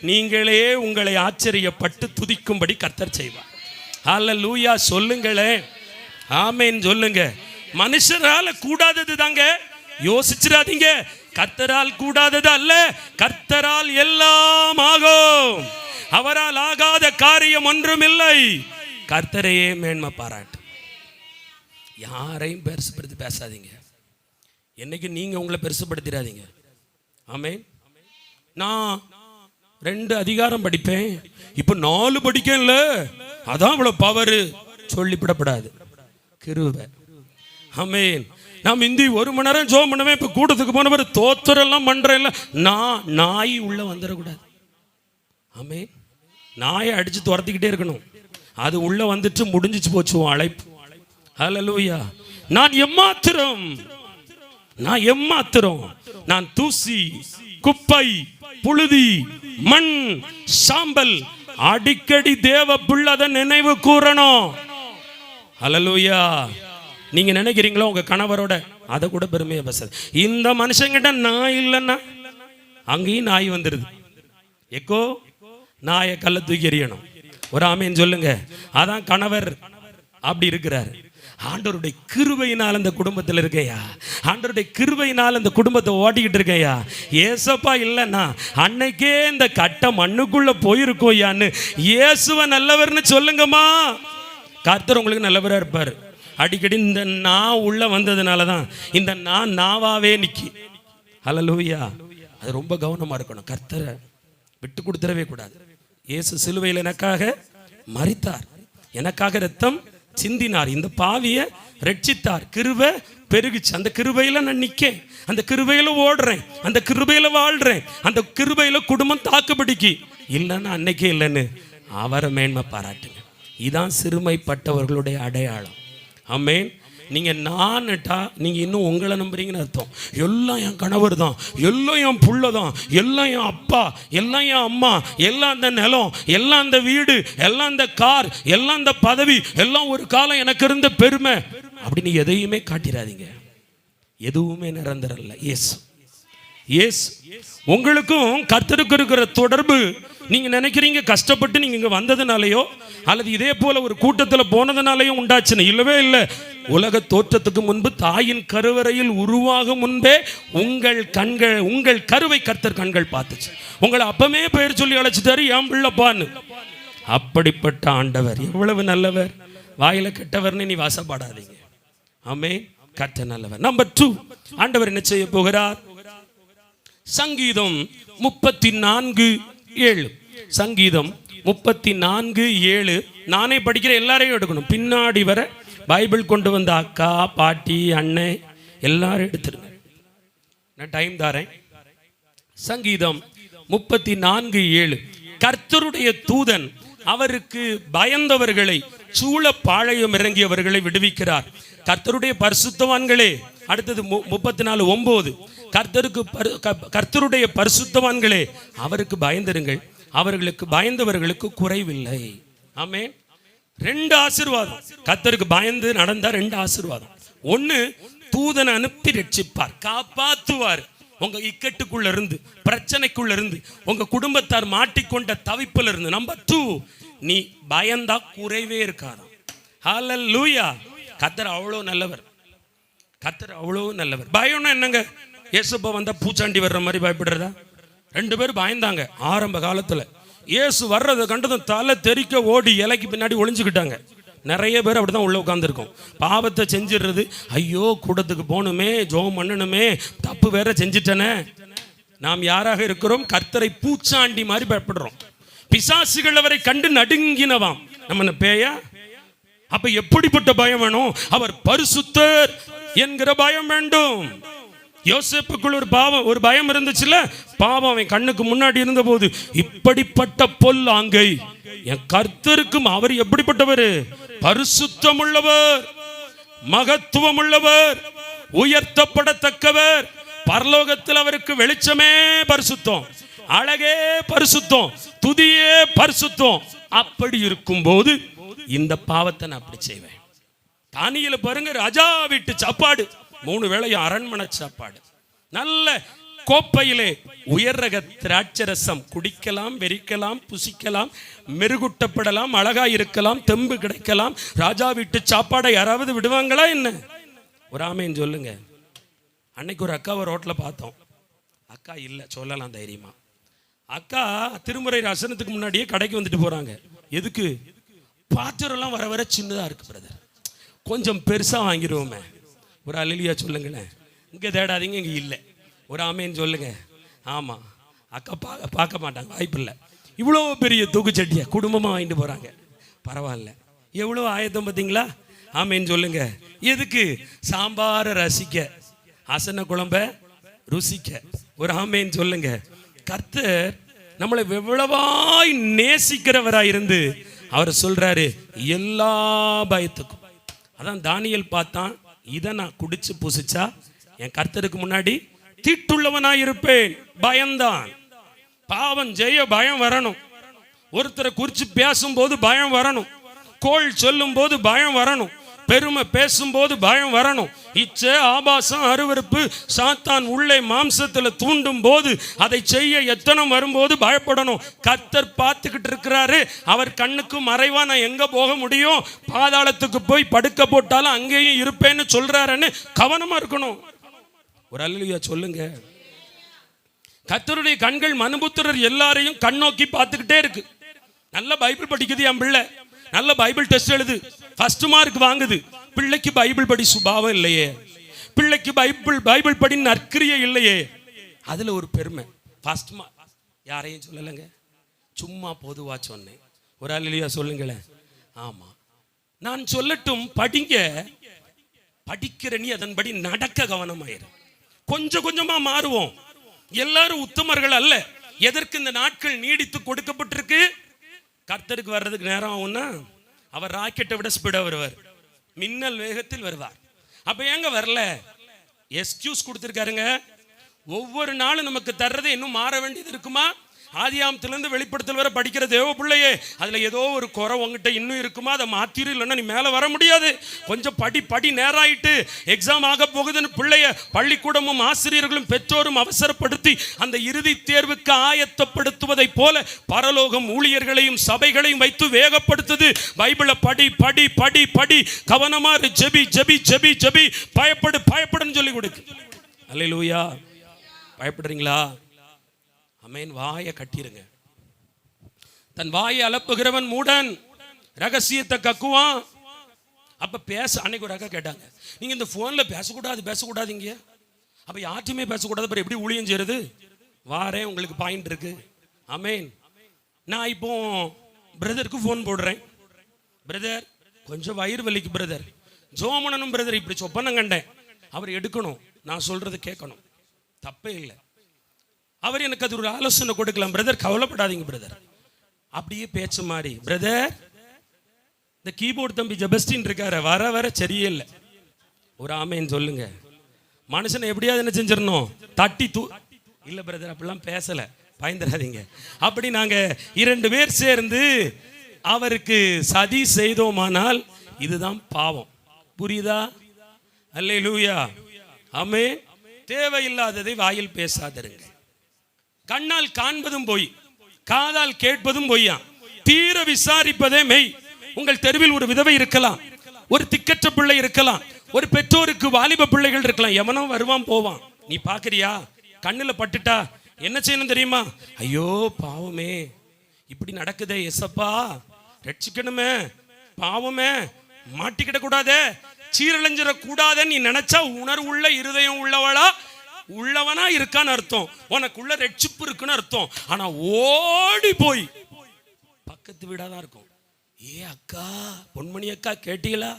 நீங்களே உங்களை ஆச்சரியப்பட்டு துதிக்கும்படி கர்த்தர் செய்வார். ஹல்லேலூயா. சொல்லுங்களே, ஆமென் சொல்லுங்க. மனுஷரால கூடாதது தாங்க, யோசிச்சிடாதீங்க. கர்த்தரால் கூடாதது அல்ல, கர்த்தரால் எல்லாம் ஆகும். அவரால் ஆகாத காரியம் ஒன்றுமில்லை. கர்த்தரையே மேன்மை பாராட்டு. யாரையும் பெருசுப்படுத்தி பேசாதீங்க. என்னைக்கு நீங்க உங்களை பெருசுப்படுத்திடாதீங்க. ஆமென். நான் 2 அதிகாரம் படிப்பேன், இப்ப 4 படிக்கல, அதான் இவ்வளவு பவர் சொல்லிவிடப்படாது. கிருபை. ஆமென். நான் இந்தி 1 மணி நேரம் ஜோம் பண்ணுவேன், இப்ப கூட்டத்துக்கு போனவர் தோத்திரெல்லாம் பண்றேன். நாய் உள்ள வந்துடக்கூடாது. ஆமென். நாயை அடிச்சு துரத்திக்கிட்டே இருக்கணும். அது உள்ள வந்துட்டு முடிஞ்சிச்சு போச்சு அழைப்பு. ஹல்லேலூயா. நான் எம்மாத்திரம், நான் தூசி, குப்பை, புழுதி, மண், சாம்பல். அடிக்கடி தேவ பிள்ளை நினைவு கூறணும். ஹல்லேலூயா. நீங்க நினைக்கிறீங்களோ உங்க கணவரோட, அதை கூட பெருமையா பேசாது. இந்த மனுஷங்கிட்ட நாய் இல்லைன்னா அங்கேயும் நாய் வந்துடுது. எக்கோ நாயை கல்ல தூக்கி எறியணும். ஒரு ஆமேன் சொல்லுங்க. அதான் கணவர் அப்படி இருக்கிறார். ஆண்டவருடைய கிருபையினால் அந்த குடும்பத்தில் இருக்கையா, ஆண்டவருடைய கிருபையினால் அந்த குடும்பத்தை ஓட்டிக்கிட்டு இருக்கையா. ஏசப்பா இல்லைன்னா அன்னைக்கே இந்த கட்ட மண்ணுக்குள்ள போயிருக்கோம் யான்னு. இயேசுவ நல்லவர்னு சொல்லுங்கம்மா. கர்த்தர் உங்களுக்கு நல்லவராக இருப்பார். அடிக்கடி இந்த நான் உள்ள வந்ததுனால தான் இந்த நான் நாவாவே நிக்கி. ஹல்லேலூயா. அது ரொம்ப கவனமா இருக்கணும். கர்த்தரை விட்டு கொடுத்துடவே கூடாது. இயேசு சிலுவையில் எனக்காக மரித்தார், எனக்காக இரத்தம் சிந்தினார், இந்த பாவியை ரட்சித்தார். கிருபை பெருகிச்சு. அந்த கிருபையில நான் நிக்கேன், அந்த கிருபையில ஓடுறேன், அந்த கிருபையில வாழ்றேன், அந்த கிருபையில குடும்பம் தாக்குப்பிடிக்கி. இல்லைன்னா அன்னைக்கே இல்லைன்னு அவரை மேன்மை பாராட்டுங்க. இதான் சிறுமைப்பட்டவர்களுடைய அடையாளம். ஆமென். நீங்க நான்ட்டா நீங்க இன்னும் உங்களை நம்புறீங்கன்னு அர்த்தம். எல்லாம் என் கணவர் தான், எல்லாம் என் புள்ள தான், எல்லாம் என் அப்பா, எல்லாம் என் அம்மா, எல்லாம் அந்த நிலம், எல்லாம் அந்த வீடு, எல்லாம் அந்த கார், எல்லாம் அந்த பதவி, எல்லாம் ஒரு காலம் எனக்கு இருந்த பெருமை அப்படின்னு எதையுமே காட்டிடாதீங்க. எதுவுமே நிரந்தரம் இல்லை. எஸ் உங்களுக்கும் கர்த்தருக்கு இருக்கிற தொடர்பு நீங்க நினைக்கிறீங்க கஷ்டப்பட்டு நீங்க இங்க வந்ததுனாலயோ அல்லது இதே போல ஒரு கூட்டத்தில் போனதுனாலயோ உண்டாச்சுன்னு இல்லவே இல்லை. உலக தோற்றத்துக்கு முன்பு தாயின் கருவறையில் உருவாகும் முன்பே உங்கள் கருவை கர்த்தர் கண்கள் பார்த்துச்சு. உங்களை அப்பமே பெயர் சொல்லி அழைச்சிட்டாரு, என் பிள்ளைப்பான்னு. அப்படிப்பட்ட ஆண்டவர் எவ்வளவு நல்லவர். வாயில கெட்டவர்னு நீ வாசப்படாதீங்க. ஆமென். கர்த்தர் நல்லவர். நம்பர் 2, ஆண்டவர் என்ன செய்ய போகிறார்? சங்கீதம் 34:7. சங்கீதம் 34:7. நானே படிக்கிற, எல்லாரையும் எடுக்கணும். பின்னாடி வர பைபிள் கொண்டு வந்த அக்கா, பாட்டி, அண்ணன் எல்லாரும் எடுத்துருங்க. நான் டைம் தாரேன். சங்கீதம் 34:7. கர்த்தருடைய தூதன் அவருக்கு பயந்தவர்களை, சூழ பாளையம் இறங்கியவர்களை விடுவிக்கிறார். கர்த்தருடைய பரிசுத்தவான்களே. அடுத்தது 34:9. கர்த்தருடைய பரிசுத்தவான்களே, அவருக்கு பயந்திருங்கள், அவர்களுக்கு பயந்தவர்களுக்கு குறைவில்லை. ஆமென். 2 ஆசீர்வாதம். கர்த்தருக்கு பயந்து நடந்தா 2 ஆசீர்வாதம். 1, தூதனை அனுப்பி ரட்சிப்பார், காப்பாற்றுவார். உங்க இக்கட்டுக்குள்ள இருந்து, பிரச்சனைக்குள்ள இருந்து, உங்க குடும்பத்தார் மாட்டிக்கொண்ட தவிப்புல இருந்து. நம்பர் 2, நீ பயந்தா குறைவே இருக்காதாம். ஹல்லேலூயா. கர்த்தர் அவ்வளோ நல்லவர். கர்த்தர் அவ்வளோ நல்லவர். பயம்னா என்னங்க? இயேசுப்பா வந்தா பூச்சாண்டி வர்ற மாதிரி பயப்படுறதா? 2 பேரும் பயந்தாங்க ஆரம்ப காலத்துல. இயேசு வர்றதை கண்டதும் தலை தெறிக்க ஓடி இலைக்கு பின்னாடி ஒளிஞ்சுக்கிட்டாங்க. நிறைய பேர் அப்படிதான் உள்ள உட்காந்துருக்கோம். பாவத்தை செஞ்சிடுறது, ஐயோ கூடத்துக்கு போகணுமே, ஜோம் பண்ணணுமே, தப்பு வேற செஞ்சிட்டனே. நாம் யாராக இருக்கிறோம்? கர்த்தரை பூச்சாண்டி மாதிரி பயப்படுறோம். பிசாசுகள் அவரை கண்டு நடுங்கினவாம். நம்ம பேயா? அப்ப எப்படிப்பட்ட பயம் வேணும்? அவர் பரிசுத்தர் என்கிற பயம் வேண்டும். யோசேப்புக்குள் ஒரு பயம் இருந்துச்சுல. பாவம் அவன் கண்ணுக்கு முன்னாடி இருந்த போது, இப்படிப்பட்ட பொல்லாங்கை என் கர்த்தருக்கும். அவர் எப்படிப்பட்டவர்? பரிசுத்தம் உள்ளவர், மகத்துவம் உள்ளவர், உயர்த்தப்படத்தக்கவர். பரலோகத்தில் அவருக்கு வெளிச்சமே பரிசுத்தம், அழகே பரிசுத்தம், துதியே பரிசுத்தம். அப்படி இருக்கும் போது இந்த பாவத்தை நான் அப்படி செய்வேன். தானியேல பாருங்க, ராஜா வீட்டு சாப்பாடு, 3 வேளையும் அரண்மனை சாப்பாடு, நல்ல கோப்பையிலே உயர் ரக திராட்சரசம் குடிக்கலாம், வெறிக்கலாம், புசிக்கலாம், மெருகுட்டப்படலாம், அழகா இருக்கலாம், தெம்பு கிடைக்கலாம். ராஜா வீட்டு சாப்பாடை யாராவது விடுவாங்களா என்ன? ஒரு ஆமேன்னு சொல்லுங்க. அன்னைக்கு ஒரு அக்காவை ரோட்ல பார்த்தோம். அக்கா இல்லை சொல்லலாம் தைரியமா. அக்கா திருமுறை ரசனத்துக்கு முன்னாடியே கடைக்கு வந்துட்டு போறாங்க. எதுக்கு? பாத்திரம்லாம் வர வர சின்னதா இருக்கு பிரதர், கொஞ்சம் பெருசா வாங்கிடுவோமே. ஒரு அல்லேலூயா சொல்லுங்களேன். இங்க தேடாதீங்க, இங்க இல்லை. ஒரு ஆமேன்னு சொல்லுங்க. ஆமா, அக்கா பார்க்க மாட்டாங்க, வாய்ப்பு இல்லை. இவ்வளோ பெரிய தொகுச்சட்டியை குடும்பமாக வாங்கிட்டு போறாங்க. பரவாயில்ல, எவ்வளோ ஆயத்தம் பார்த்தீங்களா? ஆமேன்னு சொல்லுங்க. எதுக்கு? சாம்பாரை ரசிக்க, அசன குழம்ப ருசிக்க. ஒரு ஆமேன்னு சொல்லுங்க. கர்த்தர் நம்மளை எவ்வளவாய் நேசிக்கிறவராய் இருந்து அவர் சொல்றாரு எல்லா பயத்துக்கும். அதான் தானியேல் பார்த்தான், இதை நான் குடிச்சு புசிச்சா என் கர்த்தருக்கு முன்னாடி தீட்டுள்ளவனாய் இருப்பேன். பயந்தான். பாவம் செய்ய பயம் வரணும். ஒருத்தரை குறித்து பேசும்போது பயம் வரணும். கோள் சொல்லும் போது பயம் வரணும். பெருமை பேசும்போது பயம் வரணும். இச்சை, ஆபாசம், அருவருப்பு, சாத்தான் உள்ளே மாம்சத்தில் தூண்டும் போது அதை செய்ய எத்தனம் வரும்போது பயப்படணும். கர்த்தர் பார்த்துக்கிட்டு இருக்கிறாரு. அவர் கண்ணுக்கு மறைவா நான் எங்க போக முடியும்? பாதாளத்துக்கு போய் படுக்க போட்டாலும் அங்கேயும் இருப்பேன்னு சொல்றாருன்னு கவனமா இருக்கணும். ஒரு அல்லேலூயா சொல்லுங்க. கர்த்தருடைய கண்கள் மனுபுத்திரர் எல்லாரையும் கண்ணோக்கி பார்த்துக்கிட்டே இருக்கு. நல்ல பைபிள் படிக்குது என் பிள்ளை, நல்ல பைபிள் டெஸ்ட் எழுது, ஃபர்ஸ்ட் மார்க் வாங்குது. பிள்ளைக்கு பைபிள் படி சுபாவம் இல்லையே, பிள்ளைக்கு பைபிள் படி நற்கிரியை இல்லையே. அதுல ஒரு பெருமை. ஃபர்ஸ்ட் மார்க் யாரையும் சொல்லலைங்க, சும்மா பொதுவா சொன்னேன். ஒரு அல்லேலூயா சொல்லுங்களேன். ஆமா, நான் சொல்லட்டும், படிங்க. படிக்கிற நீ அதன்படி நடக்க கவனமாயிரு. கொஞ்சம் கொஞ்சமா மாறுவோம். எல்லாரும் உத்தமர்கள் அல்ல. எதற்கு இந்த நாட்கள் நீடித்து கொடுக்கப்பட்டிருக்கு? கர்த்தருக்கு வர்றதுக்கு நேரம் ஆகும்னா அவர் ராக்கெட்டை விட ஸ்பீடா வருவார், மின்னல் வேகத்தில் வருவார். அப்ப ஏங்க வரல? எக்ஸ்கியூஸ் கொடுத்துருக்காருங்க. ஒவ்வொரு நாளும் நமக்கு தர்றதை இன்னும் மாற வேண்டியது இருக்குமா? ஆதியாமத்திலிருந்து வெளிப்படுத்தல் வரை படிக்கிற தேவ பிள்ளையே, அதுல ஏதோ ஒரு குறை உங்ககிட்ட இன்னும் இருக்குமா, அதை மாத்திரு, இல்லைன்னா நீ மேல வர முடியாது. கொஞ்சம் படி நேரம் ஆயிட்டு, எக்ஸாம் ஆக போகுதுன்னு பிள்ளைய பள்ளிக்கூடமும் ஆசிரியர்களும் பெற்றோரும் அவசரப்படுத்தி அந்த இறுதி தேர்வுக்கு ஆயத்தப்படுத்துவதை போல பரலோகம் ஊழியர்களையும் சபைகளையும் வைத்து வேகப்படுத்துது. பைபிளை படி கவனமா ஜெபி ஜெபி ஜெபி ஜெபி, பயப்படுன்னு சொல்லி கொடுக்கு. அல்லேலூயா. பயப்படுறீங்களா? ஆமென். வாயை கட்டிருங்க. தன் வாயை அலப்புகிறவன் மூடன், ரகசியத்தை கக்குவான். அப்ப பேச, அன்னைக்கு ஒரு அக்கா கேட்டாங்க, நீங்க இந்த போன்ல பேசக்கூடாதுங்க, அப்ப யார்ட்டுமே பேசக்கூடாது, அப்புறம் எப்படி ஊழியம் செய்யறது? வாரே, உங்களுக்கு பாயிண்ட் இருக்கு. ஆமென். நான் இப்போ பிரதருக்கு போன் போடுறேன், பிரதர் கொஞ்சம் வயிறு வலிக்கு பிரதர், ஜோமனனும் பிரதர் இப்படி சொப்பனம் கண்டேன், அவர் எடுக்கணும், நான் சொல்றது கேட்கணும், தப்பே இல்லை. அவர் எனக்கு அது ஒரு ஆலோசனை கொடுக்கலாம், பிரதர் கவலைப்படாதீங்க பிரதர். அப்படியே பேச்சு மாறி, பிரதர் இந்த கீபோர்டு தம்பி ஜெபஸ்டின் இருக்காரு, வர சரியே இல்லை. ஒரு ஆமேன்னு சொல்லுங்க. மனுஷனை எப்படியாவது என்ன செஞ்சிடணும், தட்டி இல்லை பிரதர் அப்படிலாம் பேசல, பயந்துடாதீங்க. அப்படி நாங்க 2 பேர் சேர்ந்து அவருக்கு சதி செய்தோமானால் இதுதான் பாவம். புரியுதா? அல்லேலூயா. ஆமென். தேவையில்லாததை வாயில் பேசாதருங்க. கண்ணால் காண்பதும் பொய், காதால் கேட்பதும் பொய்யா, தீர விசாரிப்பதே மெய். உங்கள் தெருவில் ஒரு விதவை இருக்கலாம், ஒரு திக்கற்ற பிள்ளை இருக்கலாம், ஒரு பெற்றோருக்கு வாலிப பிள்ளைகள் இருக்கலாம். எவனோ வருவான் போவான், நீ பாக்குறியா? கண்ணுல பட்டுட்டா என்ன செய்யணும் தெரியுமா? ஐயோ பாவமே, இப்படி நடக்குதே, எசப்பா ரட்சிக்கணுமே, பாவமே, மாட்டிக்கிட கூடாதே, சீரழிஞ்சிட கூடாதே நீ நினைச்சா உணர்வுள்ள இருதயம் உள்ளவனா இருக்கான்னு அர்த்தம், உனக்குள்ள ரட்சிப்பு இருக்குன்னு அர்த்தம். ஆனா ஓடி போய் பக்கத்து வீடாதான் இருக்கும். ஏ அக்கா, பொன்மணி அக்கா கேட்டீங்களா?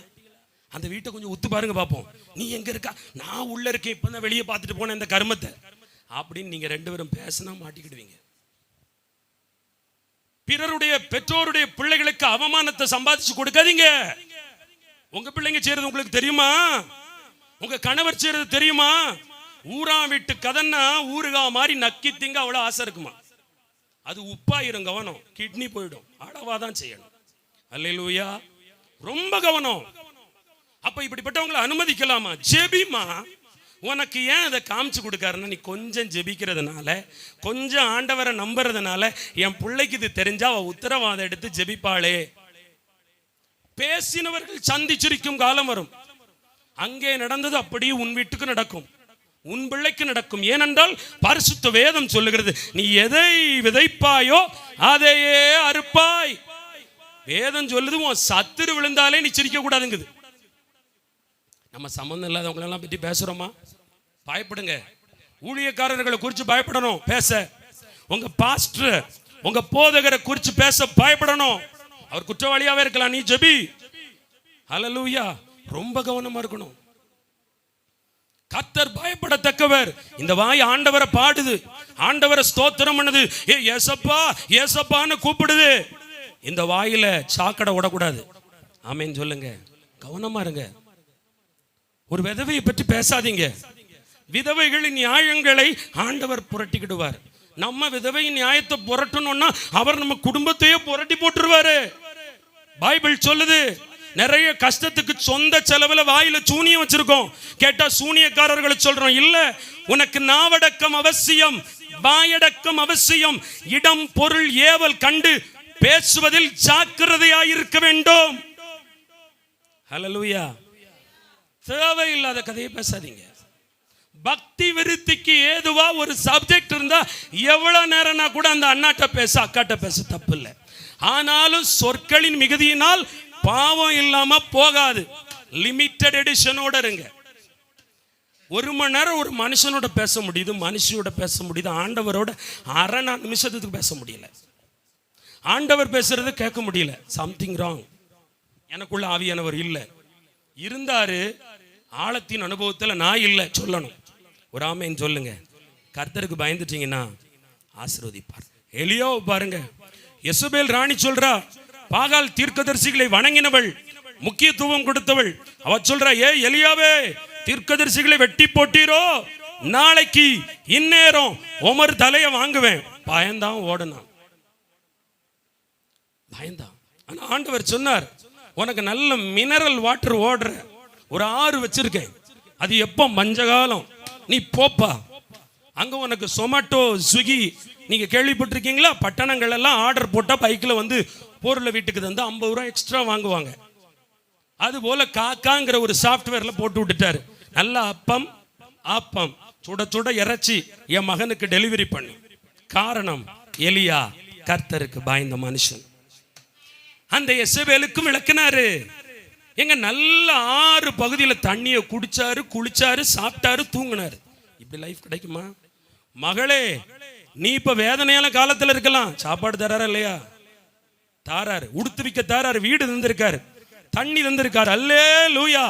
அந்த வீட்டை கொஞ்சம் உத்து பாருங்க பாப்போம். நீ எங்க இருக்கா? நான் உள்ள இருக்கேன், இப்பதான் வெளியே பார்த்துட்டு போனேன் இந்த கர்மத்தை அப்படின்னு நீங்க 2 பேரும் பேசினா மாட்டிக்கிடுவீங்க. பிறருடைய பெற்றோருடைய பிள்ளைகளுக்கு அவமானத்தை சம்பாதிச்சு கொடுக்காதீங்க. உங்க பிள்ளைங்க செய்யறது உங்களுக்கு தெரியுமா? உங்க கணவர் செய்யறது தெரியுமா? ஊரா வீட்டு கதன்னா ஊருகா மாதிரி நக்கி திங்க அவ்வளவு ஆசை இருக்குமா? அது உப்பாயிரும், கவனம், கிட்னி போயிடும், அடவாதான் செய்யணும். அல்லேலூயா. ரொம்ப கவனம். அப்ப இப்படிப்பட்டவங்களை அனுமதிக்கலாமா? ஜெபிமா. உனக்கு ஏன் அதை காமிச்சு கொடுக்காருன்னா, நீ கொஞ்சம் ஜெபிக்கிறதுனால, கொஞ்சம் ஆண்டவரை நம்புறதுனால, என் பிள்ளைக்கு இது தெரிஞ்சா அவ உத்தரவாதம் எடுத்து ஜெபிப்பாளே. பேசினவர்கள் சந்திச்சிருக்கும் காலம் வரும். அங்கே நடந்தது அப்படியே உன் வீட்டுக்கு நடக்கும், உன் பிள்ளைக்கு நடக்கும். ஏனென்றால் பரிசுத்த வேதம் சொல்லுகிறது, நீ எதை விதைப்பாயோ அதையே அறுப்பாய். வேதம் சொல்லுது, உன் சத்துரு விழுந்தாலே நீ சிரிக்க கூடாதுங்குது. நம்ம சம்பந்தம் இல்லாதவங்களெல்லாம் பற்றி பேசுறோமா? பயப்படுங்க. ஊழியக்காரர்களை குறித்து பயப்படணும் பேச. உங்க பாஸ்டர், உங்க போதகரை குறித்து பேச பயப்படணும். அவர் குற்றவாளியாவே இருக்கலாம், நீ ஜெபி. ஹல்லேலூயா. ரொம்ப கவனமா இருக்கணும். கர்த்தர் பயப்படத்தக்கவர். இந்த வாய் ஆண்டவரை பாடுது, ஆண்டவரை ஸ்தோத்திரம் பண்ணுது, ஏ ஏசப்பா ஏசப்பான்னு கூப்பிடுது. இந்த வாயில சாக்கடை விடக்கூடாது. ஆமென் சொல்லுங்க. கவனமா இருங்க. ஒரு விதவையை பற்றி பேசாதீங்க. விதவைகளின் நியாயங்களை ஆண்டவர் புரட்டிக்கிடுவார். நம்ம விதவையின் நியாயத்தை புரட்டணும்னா அவர் நம்ம குடும்பத்தையே புரட்டி போட்டுருவாரு. பைபிள் சொல்லுது, நிறைய கஷ்டத்துக்கு சொந்த செலவுல வாயில சூனியம் வச்சிருக்கோம். கேட்டா சூனியக்காரர்களை சொல்றோம், இல்ல, உனக்கு நாவடக்கம் அவசியம், வாயடக்கம் அவசியம். இடம் பொருள் ஏவல் கண்டு பேசுவதில் ஜாக்கிரதையாயிருக்க வேண்டும். ஹல்லேலூயா. தேவையில்லாத கதையை பேசாதீங்க. பக்தி விருத்திக்கு ஏதுவா ஒரு சப்ஜெக்ட் இருந்தா எவ்வளவு நேரம்னா கூட அந்த அண்ணாட்ட பேச அக்காட்ட பேச தப்பு இல்லை. ஆனாலும் சொற்களின் மிகுதியினால் பாவம் இல்லாம போகாது. லிமிட்டட் எடிஷனோட இருங்க. 1 மணி நேரம் ஒரு மனுஷனோட பேச முடியுது, மனுஷியோட பேச முடியுது. ஆண்டவரோட 1/2 நிமிஷத்துக்கு பேச முடியல. ஆண்டவர் பேசுறது கேட்க முடியல. Something wrong. எனக்குள்ள ஆவியானவர் இல்லை. இருந்தாரு, ஆழத்தின் அனுபவத்துல நான் இல்லை சொல்லணும். ஒரு ஆமென் சொல்லுங்க. கர்த்தருக்கு பயந்துட்டீங்கன்னா ஆசீர்வதிப்பார். எலியா பாருங்க, யெசபேல் ராணி சொல்றா, பாகால் தீர்க்கதரிசிகளை வணங்கினவள், முக்கியத்துவம் கொடுத்தவள். அவ சொல்றா, ஏ எலியாவே, தீர்க்கதரிசிகளை வெட்டி போட்டீரோ, நாளைக்கு இந்நேரம் உமர் தலையை வாங்குவேன். பயந்தான் ஓடனான், பயந்தான். ஆனா ஆண்டவர் சொன்னார், உனக்கு நல்ல மினரல் வாட்டர் ஓடுற ஒரு ஆறு வச்சிருக்கேன், அது எப்போ மஞ்சகாலம், நீ போப்பா. அங்க உனக்கு சொமாட்டோ, ஸ்விக்கி, நீங்க கேள்விப்பட்டிருக்கீங்களா? பட்டணங்கள் எல்லாம் ஆர்டர் போட்டா பைக்ல வந்து பொருளை வீட்டுக்கு தந்து 50 ரூபா எக்ஸ்ட்ரா வாங்குவாங்க. அது போல காக்காங்கிற ஒரு சாஃப்ட்வேர்ல போட்டு விட்டுட்டாரு, நல்ல அப்பம் ஆப்பம் சுட சுட இறைச்சி என் மகனுக்கு டெலிவரி பண்ணு. காரணம், எலியா கர்த்தருக்கு பயந்த மனுஷன். அந்த எசபேலுக்கும் விளக்குனாரு. எங்க நல்ல 6 பகுதியில தண்ணியை குடிச்சாரு, குளிச்சாரு, சாப்பிட்டாரு, தூங்கினாரு. இப்படி லைஃப் கிடைக்குமா? மகளே, நீ இப்ப வேதனையான காலத்துல இருக்கலாம், சாப்பாடு தராரா இல்லையா? தாராரு, உடுத்துவிக்க தாராரு, வீடு தந்திருக்காரு, தண்ணி தந்திருக்காரு. அல்லேலூயா,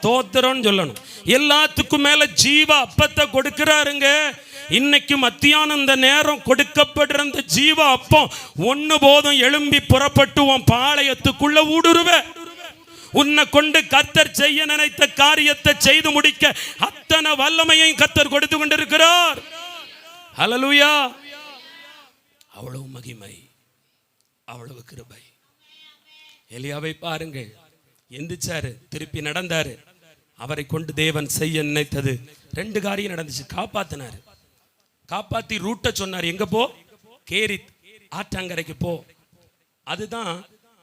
தோத்திரம்னு சொல்லணும். எல்லாத்துக்கும் மேல ஜீவ அப்பத்தை கொடுக்கிறாருங்க. இன்னைக்கு மத்தியானம் இந்த நேரம் கொடுக்கப்படுற அந்த ஜீவ அப்பம் ஒண்ணு போதும், எழும்பி புறப்பட்டு உன் பாளையத்துக்குள்ள ஊடுருவ. உன்னை கொண்டு கர்த்தர் செய்ய நினைத்த காரியத்தை செய்து முடிக்க அத்தனை வல்லமையும் கர்த்தர் கொடுத்து கொண்டிருக்கிறார். ஹல்லேலூயா. அவ்வளவு மகிமை, அவ்வளவு கிருபை. எலியாவை பாருங்கள், எந்திரிச்சாரு, திருப்பி நடந்தாரு. அவரை கொண்டு தேவன் செய்ய நினைத்தது 2 காரியம் நடந்துச்சு. காப்பாத்தினாரு, காப்பாத்தி ரூட்டை சொன்னார். எங்க போ? கேரித் ஆற்றங்கரைக்கு போ. அதுதான்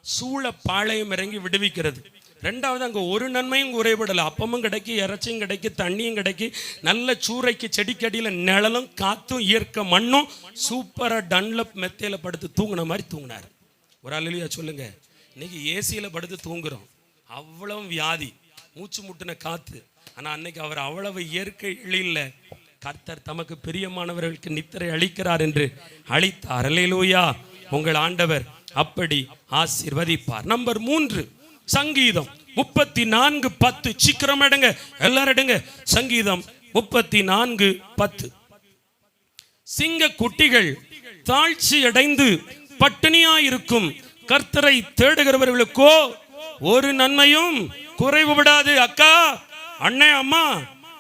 சூழ பாளையம் இறங்கி விடுவிக்கிறது. 2வது, அங்க ஒரு நன்மையும் குறைபடல. அப்பமும் கிடைக்கி, இறைச்சியும் கிடைக்கி, தண்ணியும் கிடைக்கி, நல்ல சூறைக்கு செடிக்கடியில நிழலும் காத்தும் இயற்கை மண்ணும் சூப்பரா டன்லப் மெத்தையில படுத்து தூங்கின மாதிரி தூங்கினார். ஒரு அல்லேலூயா சொல்லுங்க. இன்னைக்கு ஏசியில படுத்து தூங்குறோம், அவ்வளவு வியாதி, மூச்சு முட்டின காத்து. ஆனா அன்னைக்கு அவர் அவ்வளவு இயற்கை எழில்ல கர்த்தர் தமக்கு பிரியமானவர்களுக்கு நித்திரை அளிக்கிறார் என்று அளித்தார். அல்லேலூயா. உங்கள் ஆண்டவர் அப்படி ஆசீர்வதிப்பார். நம்பர் 3, சங்கீதம் 34:10. சீக்கிரம் எடுங்க, எல்லாரும் எடுங்க. சங்கீதம் 34:10. சிங்க குட்டிகள் தாழ்ச்சி அடைந்து பட்டினியாயிருக்கும் கர்த்தரை தேடுகிறவர்களுக்கோ ஒரு நன்மையும் குறைவுபடாது. அக்கா, அண்ணே, அம்மா,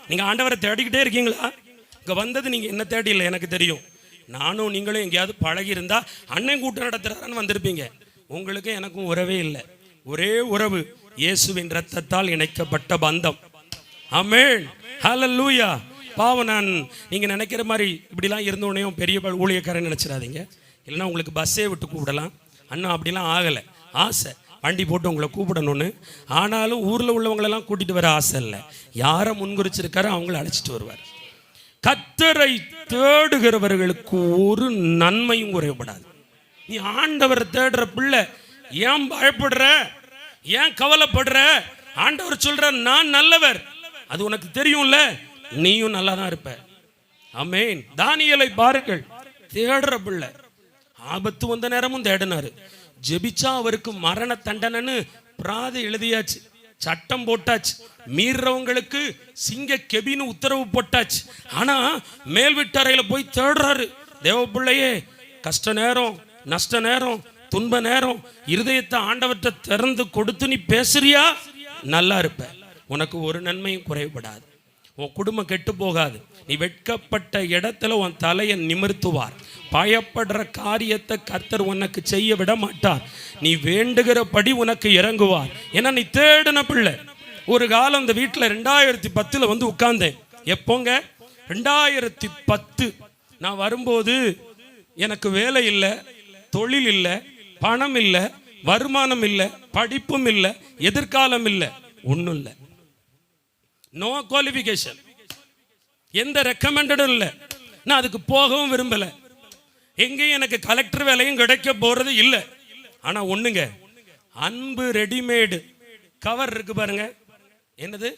நீங்க ஆண்டவரை தேடிக்கிட்டே இருக்கீங்களா? இங்க வந்தது நீங்க என்ன தேடி இல்லை, எனக்கு தெரியும். நானும் நீங்களும் எங்கேயாவது பழகி இருந்தா அண்ணன் கூட்டம் நடத்துறான்னு வந்திருப்பீங்க. உங்களுக்கும் எனக்கும் உறவே இல்லை. ஒரே உறவு, இயேசுவின் இரத்தத்தால் இணைக்கப்பட்ட பந்தம். ஆமென், ஹல்லேலூயா. பாவம், நான் நீங்க நினைக்கிற மாதிரி இப்படிலாம் இருந்தோடனே பெரிய ஊழியக்காரன் நினைச்சிடாதீங்க. இல்லைன்னா உங்களுக்கு பஸ்ஸே விட்டு கூப்பிடலாம். அண்ணா அப்படிலாம் ஆகலை. ஆசை வண்டி போட்டு உங்களை கூப்பிடணும்னு. ஆனாலும் ஊரில் உள்ளவங்களெல்லாம் கூட்டிட்டு வர ஆசை இல்லை. யாரை முன்குறிச்சிருக்காரோ அவங்கள அழைச்சிட்டு வருவார். கர்த்தரை தேடுகிறவர்களுக்கு ஒரு நன்மையும் குறைபடாது. நீ ஆண்டவரை தேடுற பிள்ளை, ஏன் பயப்படுற, ஏன் கவலைப்படுற? ஆண்டவர் சொல்ற, நான் நல்லவர், அது உனக்கு தெரியும்ல, நீயும் நல்லா தான் இருப்ப. ஆமென். தானியேலை பாருங்கள், தேடுற பிள்ளை, ஆபத்து வந்த நேரமும் தேடினாரு. ஜெபிச்சா அவருக்கு மரண தண்டனைன்னு பிராதை எழுதியாச்சு, சட்டம் போட்டாச்சு, மீறவங்களுக்கு சிங்க கெபின்னு உத்தரவு போட்டாச்சு. ஆனா மேல் வீட்டறையில போய் தேடுறாரு. தேவ பிள்ளையே, கஷ்ட நேரம், நஷ்ட நேரம், துன்ப நேரம், இருதயத்தை ஆண்டவற்றை திறந்து கொடுத்து நீ பேசுறியா, நல்லா இருப்ப. உனக்கு ஒரு நன்மையும் குறைபடாது. உன் குடும்பம் கெட்டு போகாது. நீ வெட்கப்பட்ட இடத்துல உன் தலையை நிமிர்த்துவார். பயப்படுற காரியத்தை கர்த்தர் உனக்கு செய்ய விட மாட்டார். நீ வேண்டுகிறபடி உனக்கு இறங்குவார். ஏன்னா நீ தேடின பிள்ளை. ஒரு காலம் இந்த வீட்டில் 2010 வந்து உட்கார்ந்தேன். எப்போங்க? 2010 நான் வரும்போது எனக்கு வேலை இல்லை, தொழில் இல்லை, பணம் இல்லை, வருமானம் இல்லை, படிப்பும் இல்லை, எதிர்காலம் இல்லை, ஒன்றும் இல்லை. நோ குவாலிஃபிகேஷன், எந்த ரெக்கமெண்டடும் இல்லை. நான் அதுக்கு போகவும் விரும்பலை. எங்கேயும் எனக்கு கலெக்டர் வேலையும் கிடைக்க போறது இல்லை. ஆனா ஒண்ணுங்க, அன்பு ரெடிமேடு கவர் இருக்கு பாருங்க. என்னது?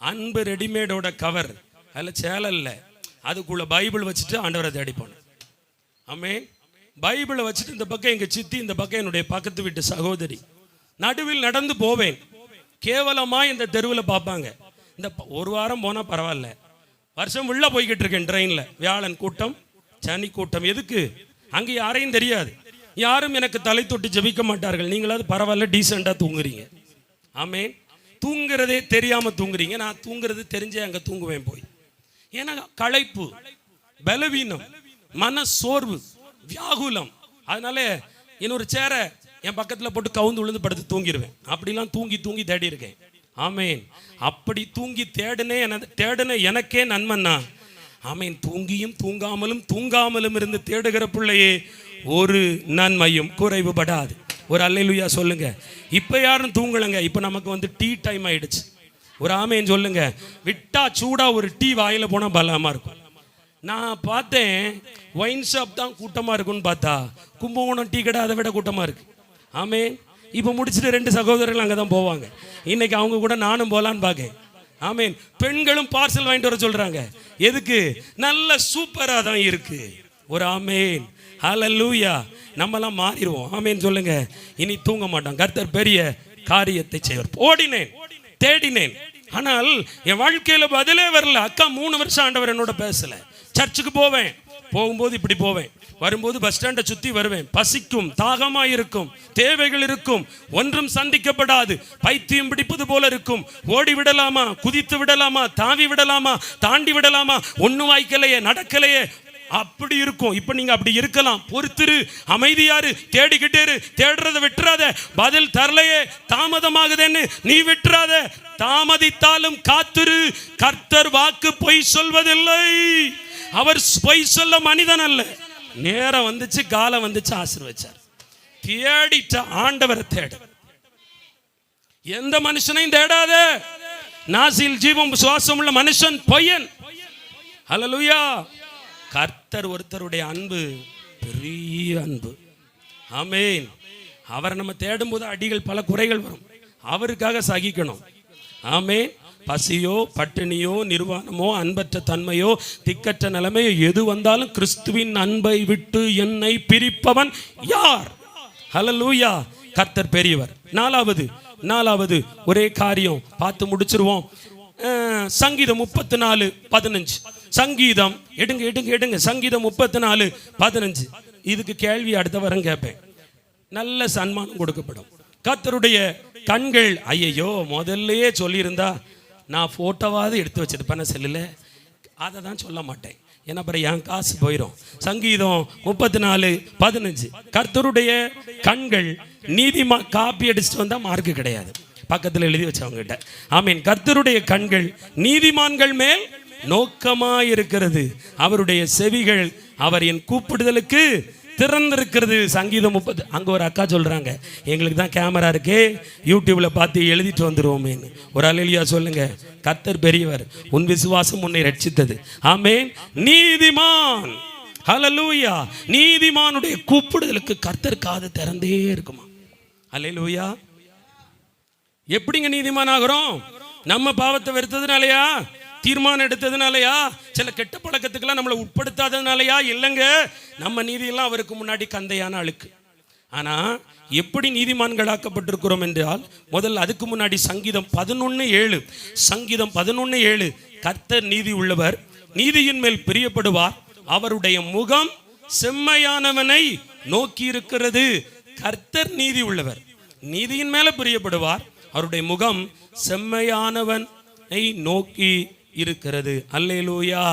அன்பு ரெடிமேடோட கவர். அதில் சேலை இல்லை, அதுக்குள்ள பைபிள் வச்சுட்டு ஆண்டவரை தேடி போனேன். ஆமென். பைபிளை வச்சுட்டு இந்த பக்கம் எங்க சித்தி, இந்த பக்கம் என்னுடைய பக்கத்து வீட்டு சகோதரி. நடுவில் நடந்து போவேன். கேவலமா இந்த தெருவில் பார்ப்பாங்க. இந்த ஒரு வாரம் போனா பரவாயில்ல, வருஷம் உள்ள போய்கிட்டு இருக்கேன் ட்ரெயின்ல. வியாழன் கூட்டம், சனி கூட்டம். எதுக்கு? அங்கே யாரையும் தெரியாது, யாரும் எனக்கு தலை தொட்டு ஜெபிக்க மாட்டார்கள். நீங்களாவது பரவாயில்ல, டீசெண்டா தூங்குறீங்க. ஆமென். தூங்குறதே தெரியாம தூங்குறீங்க. நான் தூங்குறது தெரிஞ்சே அங்க தூங்குவேன் போய். ஏன்னா களைப்பு, பலவீனம், மன சோர்வு. வியாகுலம். அதனால இன்னொரு சேரை என் பக்கத்தில் போட்டு கவுந்து விழுந்து படுத்து தூங்கிடுவேன். அப்படிலாம் தூங்கி தூங்கி தேடி இருக்கேன். ஆமேன். அப்படி தூங்கி தேடின எனக்கே நன்மன்னா. ஆமேன். தூங்கியும் தூங்காமலும் இருந்து தேடுகிற பிள்ளையே ஒரு நன்மையும் குறைவுபடாது. ஒரு அல்லேலூயா சொல்லுங்க. இப்போ யாரும் தூங்கலைங்க. இப்போ நமக்கு டீ டைம் ஆயிடுச்சு. ஒரு ஆமேன் சொல்லுங்க. விட்டா சூடா ஒரு டீ வாயில போனா பலமா இருக்கும். நான் பார்த்தேன் ஒயின் ஷாப் தான் கூட்டமா இருக்குன்னு பார்த்தா கும்பகோணம் டீ கடை அதை விட கூட்டமா இருக்கு. ஆமேன். இப்போ முடிச்சுட்டு 2 சகோதரர்கள் அங்கே தான் போவாங்க. இன்னைக்கு அவங்க கூட நானும் போகலான்னு பார்க்கேன். ஆமேன். பெண்களும் பார்சல் வாங்கிட்டு வர சொல்றாங்க. எதுக்கு? நல்ல சூப்பரா தான் இருக்கு. ஒரு ஆமேன். ஹல்லேலூயா. நம்மலாம் மாறிடுவோம். ஆமேன் சொல்லுங்க. இனி தூங்க மாட்டோம். கர்த்தர் பெரிய காரியத்தை செய்வார். ஓடினேன், தேடினேன், ஆனால் என் வாழ்க்கையில பதிலே வரல. அக்கா 3 வருஷம் ஆண்டவர் என்னோட பேசல. சர்ச்சுக்கு போவேன், போகும்போது இப்படி போவேன், வரும்போது பஸ் ஸ்டாண்டை சுற்றி வருவேன். பசிக்கும், தாகமாக இருக்கும், தேவைகள் இருக்கும், ஒன்றும் சந்திக்கப்படாது, பைத்தியம் பிடிப்பது போல இருக்கும். ஓடி விடலாமா, குதித்து விடலாமா, தாவி விடலாமா, தாண்டி விடலாமா, ஒன்றும் வாய்க்கலையே, நடக்கலையே, அப்படி இருக்கும். இப்ப நீங்க அப்படி இருக்கலாம். பொறுத்திரு, அமைதியாரு, தேடிக்கிட்டே இரு, தேடுறத விட்டுறாத. பதில் தரலையே, தாமதமாகுதுன்னு நீ விட்டுறாத. தாமதித்தாலும் காத்திரு. கர்த்தர் வாக்கு பொய் சொல்வதில்லை. அவர் பொய் சொல்ல மனிதன் அல்ல. நேரம் வந்துச்சு, காலம் வந்துச்சு, ஆசீர்வதிச்சார். தேடிட்ட ஆண்டவரை தேடு. எந்த மனுஷனையும் தேடாத. நாசில் ஜீவம் சுவாசம் உள்ள மனுஷன் பொய்யன். ஹல்லேலூயா. கர்த்தர் ஒருத்தருடைய அன்பு பெரிய அன்பு. ஆமேன். அவரை நம்ம தேடும் போது அடிகள் பல குறைகள் வரும். அவருக்காக சகிக்கணும். ஆமேன். பசியோ, பட்டினியோ, நிர்வாணமோ, அன்பற்ற தன்மையோ, திக்கற்ற நிலைமையோ எது வந்தாலும் கிறிஸ்துவின் அன்பை விட்டு என்னை பிரிப்பவன் யார்? ஹல்லேலூயா. கர்த்தர் பெரியவர். நாலாவது ஒரே காரியம் பார்த்து முடிச்சிருவோம். சங்கீதம் 34:15. சங்கீதம் எடுங்க. சங்கீதம் 34:15. இதுக்கு கேள்வி அடுத்த வாரம் கேட்பேன். நல்ல சன்மானம் கொடுக்கப்படும். கர்த்தருடைய கண்கள், ஐயோ முதல்லயே சொல்லியிருந்தா நான் போட்டோவாவது எடுத்து வச்சிருப்பேன் செல்லில். அதை தான் சொல்ல மாட்டேன். ஏன்னா அப்புறம் என் காசு போயிடும். சங்கீதம் 34:15. கர்த்தருடைய கண்கள் நீதிமான் காப்பி அடிச்சுட்டு வந்தா மார்க்கு கிடையாது. பக்கத்தில் எழுதி வச்சவங்க கிட்ட. ஆமீன். கர்த்தருடைய கண்கள் நீதிமான்கள் மேல் நோக்கமாயிருக்கிறது. அவருடைய செவிகள் அவர் என் கூப்பிடுதலுக்கு திறந்திருக்கிறது. சங்கீதம் 30. அங்க ஒரு அக்கா சொல்றாங்க, எங்களுக்கு தான் கேமரா இருக்கு, யூடியூப்ல பார்த்து எழுதிட்டு வந்துருவோமேன்னு. ஒரு அல்லேலூயா சொல்லுங்க. கர்த்தர் பெரியவர். உன் விசுவாசம் உன்னை ரட்சித்தது. ஆமேன். நீதிமான். ஹல்லேலூயா. நீதிமானுடைய கூப்பிடுதலுக்கு கர்த்தர் காது திறந்தே இருக்குமா. அல்லேலூயா. எப்படிங்க நீதிமான் ஆகிறோம்? நம்ம பாவத்தை வெறுத்ததுனாலயா, தீர்மானம் எடுத்ததுனாலயா, சில கெட்ட பழக்கத்துக்கெல்லாம் நம்மளை உட்படுத்தாததுனாலயா? இல்லைங்க. நம்ம நீதியெல்லாம் அவருக்கு முன்னாடி கந்தையான அழுக்கு. ஆனா எப்படி நீதிமான்களாக்கப்பட்டிருக்கிறோம் என்றால், முதல்ல அதுக்கு முன்னாடி சங்கீதம் 11:7. சங்கீதம் 11:7. கர்த்தர் நீதி உள்ளவர், நீதியின் மேல் பிரியப்படுவார், அவருடைய முகம் செம்மையானவனை நோக்கி இருக்கிறது. கர்த்தர் நீதி உள்ளவர், நீதியின் மேல பிரியப்படுவார், அவருடைய முகம் செம்மையானவனை நோக்கி இருக்கிறது. அல்லேலூயா.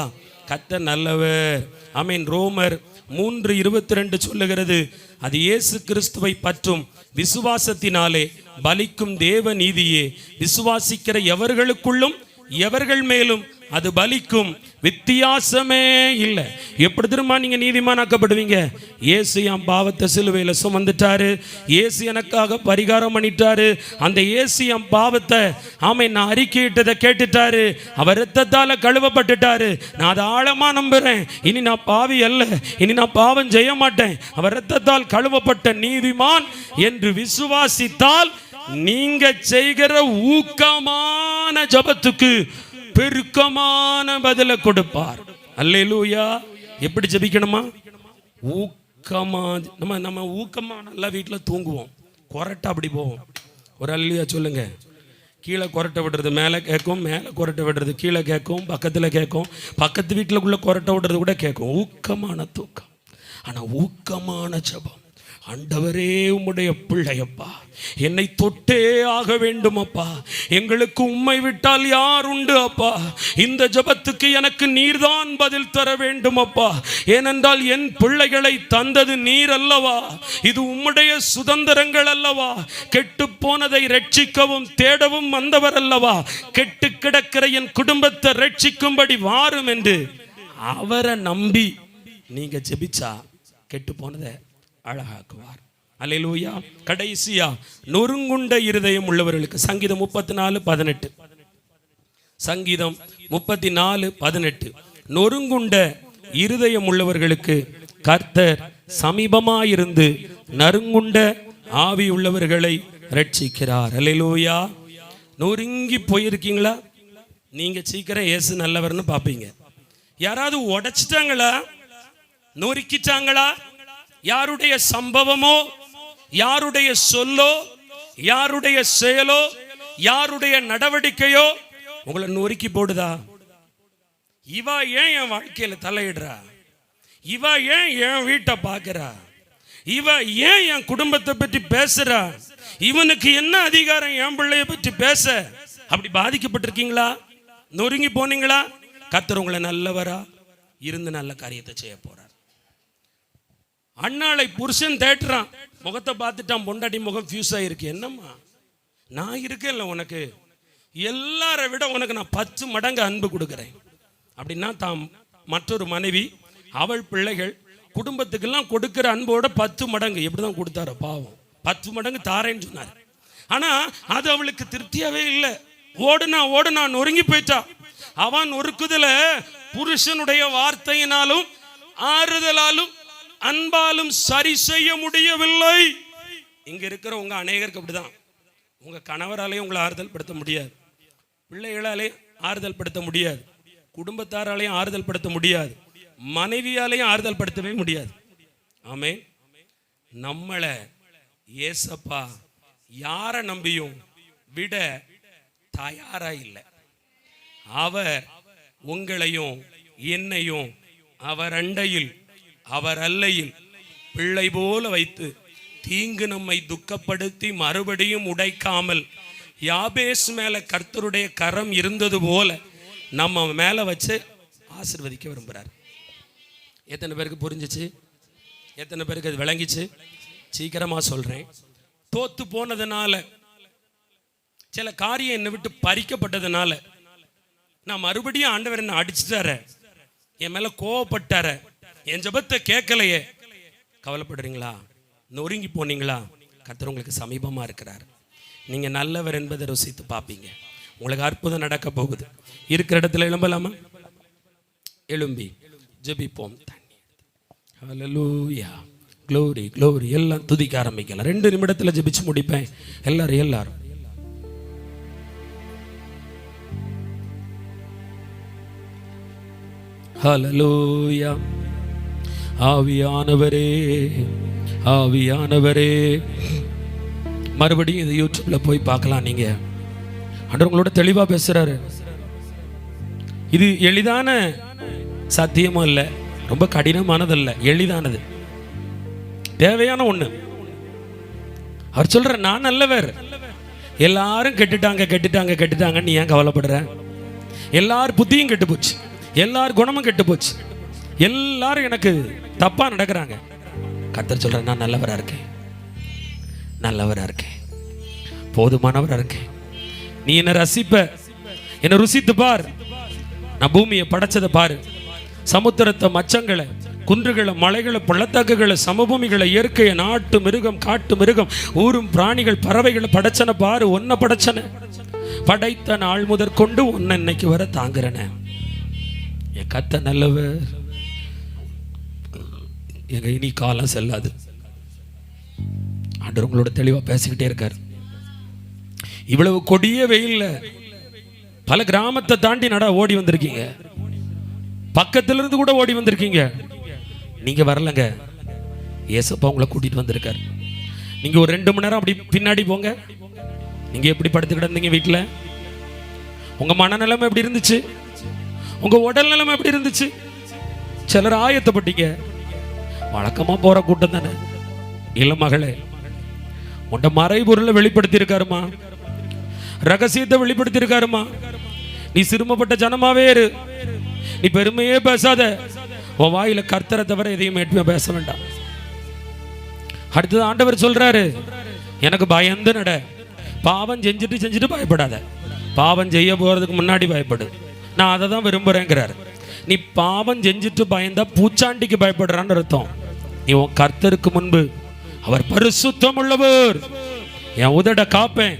கர்த்தர் நல்லவர். ஆமென். ரோமர் 3:22 சொல்லுகிறது, அது இயேசு கிறிஸ்துவை பற்றும் விசுவாசத்தினாலே பலிக்கும் தேவ நீதியே. விசுவாசிக்கிற எவர்களுக்குள்ளும் எவர்கள் மேலும் அது பலிக்கும், வித்தியாசமே இல்லை. எப்படி திரும்ப நீங்க நீதிமானாக்கப்படுவீங்க? இயேசு என் பாவத்தை சிலுவையில் சுமந்துட்டாரு. இயேசு எனக்காக பரிகாரம் பண்ணிட்டாரு. அந்த இயேசு என் பாவத்தை நான் அறிக்கையிட்டதை கேட்டுட்டாரு. அவர் இரத்தத்தால கழுவப்பட்டுட்டாரு. நான் அதை ஆழமா நம்புறேன். இனி நான் பாவி அல்ல, இனி நான் பாவம் செய்ய மாட்டேன். அவர் இரத்தத்தால் கழுவப்பட்ட நீதிமான் என்று விசுவாசித்தால் நீங்க செய்கிற ஊக்கமான ஜபத்துக்கு பெருக்கமான பதில கொடுப்பார். அல்லேலூயா. எப்படி ஜெபிக்கணுமா? ஊக்கமா. நம்ம ஊக்கமா நல்லா வீட்டில் தூங்குவோம், கொரட்டை அப்படி போவோம். ஒரு அல்லேலூயா சொல்லுங்க. கீழே கொரட்டை விடுறது மேலே கேட்கும், மேலே கொரட்டை விடுறது கீழே கேட்கும், பக்கத்தில் கேட்கும், பக்கத்து வீட்டில் உள்ள கொரட்டை விடுறது கூட கேட்கும். ஊக்கமான தூக்கம். ஆனால் ஊக்கமான ஜெபம், ஆண்டவரே உம்முடைய பிள்ளையப்பா, என்னை தொட்டே ஆக வேண்டும் அப்பா. எங்களுக்கு உம்மை விட்டால் யார் உண்டு அப்பா? இந்த ஜெபத்துக்கு எனக்கு நீர்தான் பதில் தர வேண்டும் அப்பா. ஏனென்றால் என் பிள்ளைகளை தந்தது நீர் அல்லவா? இது உம்முடைய சுதந்திரங்கள் அல்லவா? கெட்டு போனதை ரட்சிக்கவும் தேடவும் வந்தவர் அல்லவா? கெட்டு கிடக்கிற என் குடும்பத்தை ரட்சிக்கும்படி வாரும் என்று அவரை நம்பி நீங்க ஜெபிச்சா கெட்டு போனதை அழகாக்குவார். அல்லேலூயா. கடைசியா நொறுங்குண்ட இருதயம் உள்ளவர்களுக்கு சங்கீதம் 34:18. சங்கீதம் 34:18. நொறுங்குண்ட இருதயம் உள்ளவர்களுக்கு கர்த்தர் சமீபமாயிருந்து நறுங்குண்ட ஆவி உள்ளவர்களை ரட்சிக்கிறார். அல்லேலூயா. நொறுங்கி போயிருக்கீங்களா? நீங்க சீக்கிரம் இயேசு நல்லவர்னு பார்ப்பீங்க. யாராவது உடைச்சிட்டாங்களா? நொறுக்கிட்டாங்களா? யாருடைய சம்பவமோ, யாருடைய சொல்லோ, யாருடைய செயலோ, யாருடைய நடவடிக்கையோ உங்களை நொறுக்கி போடுதா? இவ ஏன் என் வாழ்க்கையில தலையிடுறா? இவ ஏன் என் வீட்டை பார்க்கிறா? இவ ஏன் என் குடும்பத்தை பற்றி பேசுறா? இவனுக்கு என்ன அதிகாரம் என் பிள்ளைய பற்றி பேச? அப்படி பாதிக்கப்பட்டிருக்கீங்களா? நொறுங்கி போனீங்களா? கர்த்தர் உங்களை நல்லவரா இருந்து நல்ல காரியத்தை செய்ய போறார். அண்ணாளை புருஷன் தேட்டுறான், முகத்தை பார்த்துட்டான், பொண்டாட்டி முகம் ஃபியூஸ் ஆயிருக்கு. என்னம்மா, நான் இருக்கேன்ல உனக்கு, எல்லாரை விட உனக்கு நான் 10 மடங்கு அன்பு கொடுக்குறேன் அப்படின்னா தான் மற்றொரு மனைவி, அவள் பிள்ளைகள், குடும்பத்துக்கெல்லாம் கொடுக்குற அன்போட 10 மடங்கு எப்படிதான் கொடுத்தாரு பாவம். 10 மடங்கு தாரேன்னு சொன்னார். ஆனா அது அவளுக்கு திருப்தியாவே இல்லை. ஓடுனா நொறுங்கி போயிட்டா. அவன் நொறுக்குதல புருஷனுடைய வார்த்தையினாலும் ஆறுதலாலும் அன்பாலும் சரி செய்ய முடியவில்லை. இங்க இருக்கிற உங்க அநேகருக்கு அப்படிதான். உங்க கணவராலேயும் உங்களை ஆறுதல் படுத்த முடியாது, பிள்ளைகளாலே ஆறுதல் படுத்த முடியாது, குடும்பத்தாராலையும் ஆறுதல் படுத்த முடியாது, மனைவியாலையும் ஆறுதல் படுத்தவே முடியாது. ஆமே. நம்மளை ஏசப்பா யாரை நம்பியும் விட தயாரா இல்லை. அவர் உங்களையும் என்னையும் அவர் அண்டையில், அவர் அல்லையில் பிள்ளை போல வைத்து தீங்கு நம்மை துக்கப்படுத்தி மறுபடியும் உடைக்காமல் யாபேஸ் மேல கர்த்தருடைய கரம் இருந்தது போல நம்ம மேல வச்சு ஆசீர்வதிக்க விரும்புறார். எத்தனை பேருக்கு புரிஞ்சிச்சு? எத்தனை பேருக்கு அது விளங்கிச்சு? சீக்கிரமா சொல்றேன். தோத்து போனதுனால, சில காரியம் என்னை விட்டு பறிக்கப்பட்டதுனால, நான் மறுபடியும் ஆண்டவர் என்ன அடிச்சுட்டார, என் மேல கோவப்பட்டார, என் ஜெபத்தை கேட்கலையே, கவலைப்படுறீங்களா? நொறுங்கி போனீங்களா? கர்த்தர் உங்களுக்கு சமீபமா இருக்கிறார். நீங்க நல்லவர் என்பதை ருசித்து பார்ப்பீங்க. உங்களுக்கு அற்புதம் நடக்க போகுது. இருக்கிற இடத்துல எழும்பலாமா? எழும்பி ஜெபிப்போம். ஹல்லேலூயா, க்ளோரி க்ளோரி. எல்லாம் துதிக்க ஆரம்பிக்கலாம். 2 நிமிடத்துல ஜெபிச்சு முடிப்பேன். எல்லாரும் ஹல்லேலூயா. ஆவியானவரே, ஆவியானவரே. மறுபடியும் இது யூடியூப்ல போய் பார்க்கலாம். நீங்க ஆண்டவர் உங்களோட தெளிவா பேசுறாரு. இது எளிதான சத்தியமும் இல்லை, ரொம்ப கடினமானது இல்லை, எளிதானது, தேவையான ஒண்ணு. அவர் சொல்ற, நான் நல்லவர், எல்லாரும் கெட்டுட்டாங்க, நீ ஏன் கவலைப்படுற? எல்லார் புத்தியும் கெட்டு போச்சு, எல்லார் குணமும் கெட்டு போச்சு, எல்லாரும் எனக்கு தப்பா நடக்கிறாங்க. கர்த்தர் சொல்ற, நான் நல்லவரா இருக்கேன், போதுமானவரா இருக்கேன். நீ என்ன ரசிப்ப, என்ன ருசித்து பார். நான் பூமியை படைச்சதை பாரு, சமுத்திரத்தை, மச்சங்களை, குன்றுகளை, மலைகளை, பள்ளத்தாக்குகளை, சமபூமிகளை, இயற்கையை, நாட்டு மிருகம், காட்டு மிருகம், ஊரும் பிராணிகள், பறவைகளை படைச்சன பாரு. ஒன்ன படைச்சன, படைத்த நாள் முதற் கொண்டு ஒன்ன இன்னைக்கு வர தாங்குறன. என் கர்த்தர் நல்லவர். எங்க இனி காலம் செல்லாது. ஆண்டவர் உங்களோட தெளிவா பேசிக்கிட்டே இருக்காரு. இவ்வளவு கொடிய வெயில்ல பல கிராமத்தை தாண்டி ஓடி வந்திருக்கீங்க, பக்கத்துல இருந்து கூட ஓடி வந்திருக்கீங்க. நீங்க வரலங்க, ஏசப்பா உங்களை கூட்டிட்டு வந்திருக்காரு. நீங்க ஒரு 2 மணி நேரம் அப்படி பின்னாடி போங்க. நீங்க எப்படி படுத்து கிடந்தீங்க வீட்டுல? உங்க மனநிலைமை எப்படி இருந்துச்சு? உங்க உடல் நிலைமை எப்படி இருந்துச்சு? சிலர் ஆயத்தப்பட்டீங்க. வழக்கமா போற கூட்டம் தானே, இல்ல மகளே, உண்ட மறைபொருளை வெளிப்படுத்தி இருக்காருமா, ரகசியத்தை வெளிப்படுத்தி இருக்காருமா. நீ சிறுமப்பட்ட ஜனமாவே இரு, நீ பெருமையே பேசாத, உன் வாயில கர்த்தரை தவிர எதையும் எட்டுமே பேச வேண்டாம். அடுத்தது ஆண்டவர் சொல்றாரு, எனக்கு பயந்து நட. பாவம் செஞ்சுட்டு பயப்படாத, பாவம் செய்ய போறதுக்கு முன்னாடி பயப்படு, நான் அதை தான் விரும்புறேங்கிறாரு. நீ பாவம் செஞ்சுட்டு பயந்தா பூச்சாண்டிக்கு பயப்படுறான்னு அர்த்தம். நீ உன் கர்த்தருக்கு முன்பு, அவர் பரிசுத்தம் உள்ளவர், என் உதட காப்பேன்,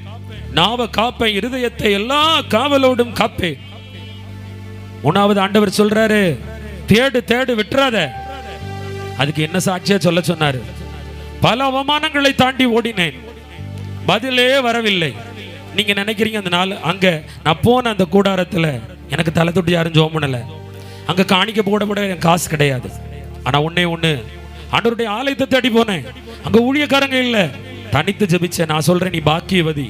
நாவ காப்பேன், இருதயத்தை எல்லா காவலோடும் காப்பேன். மூணாவது ஆண்டவர் சொல்றாரு, தேடு தேடு விட்டுறாத. அதுக்கு என்ன சாட்சியா சொல்ல சொன்னாரு? பல அவமானங்களை தாண்டி ஓடினேன், பதிலே வரவில்லை. நீங்க நினைக்கிறீங்க அந்த நாள் அங்க நான் போன அந்த கூடாரத்துல எனக்கு தலை தொட்டு யாரும் ஜெபம் பண்ணல, அங்க காணிக்க போட எனக்கு காசு கிடையாது. ஆனா ஒண்ணே ஒண்ணு, ஆண்டவருடைய ஆலயத்தை தேடி போனேன், அங்க ஊழியக்காரங்க இல்ல, தனித்து ஜெபிச்சேன். நான் சொல்றேன், நீ பாக்கியவதி.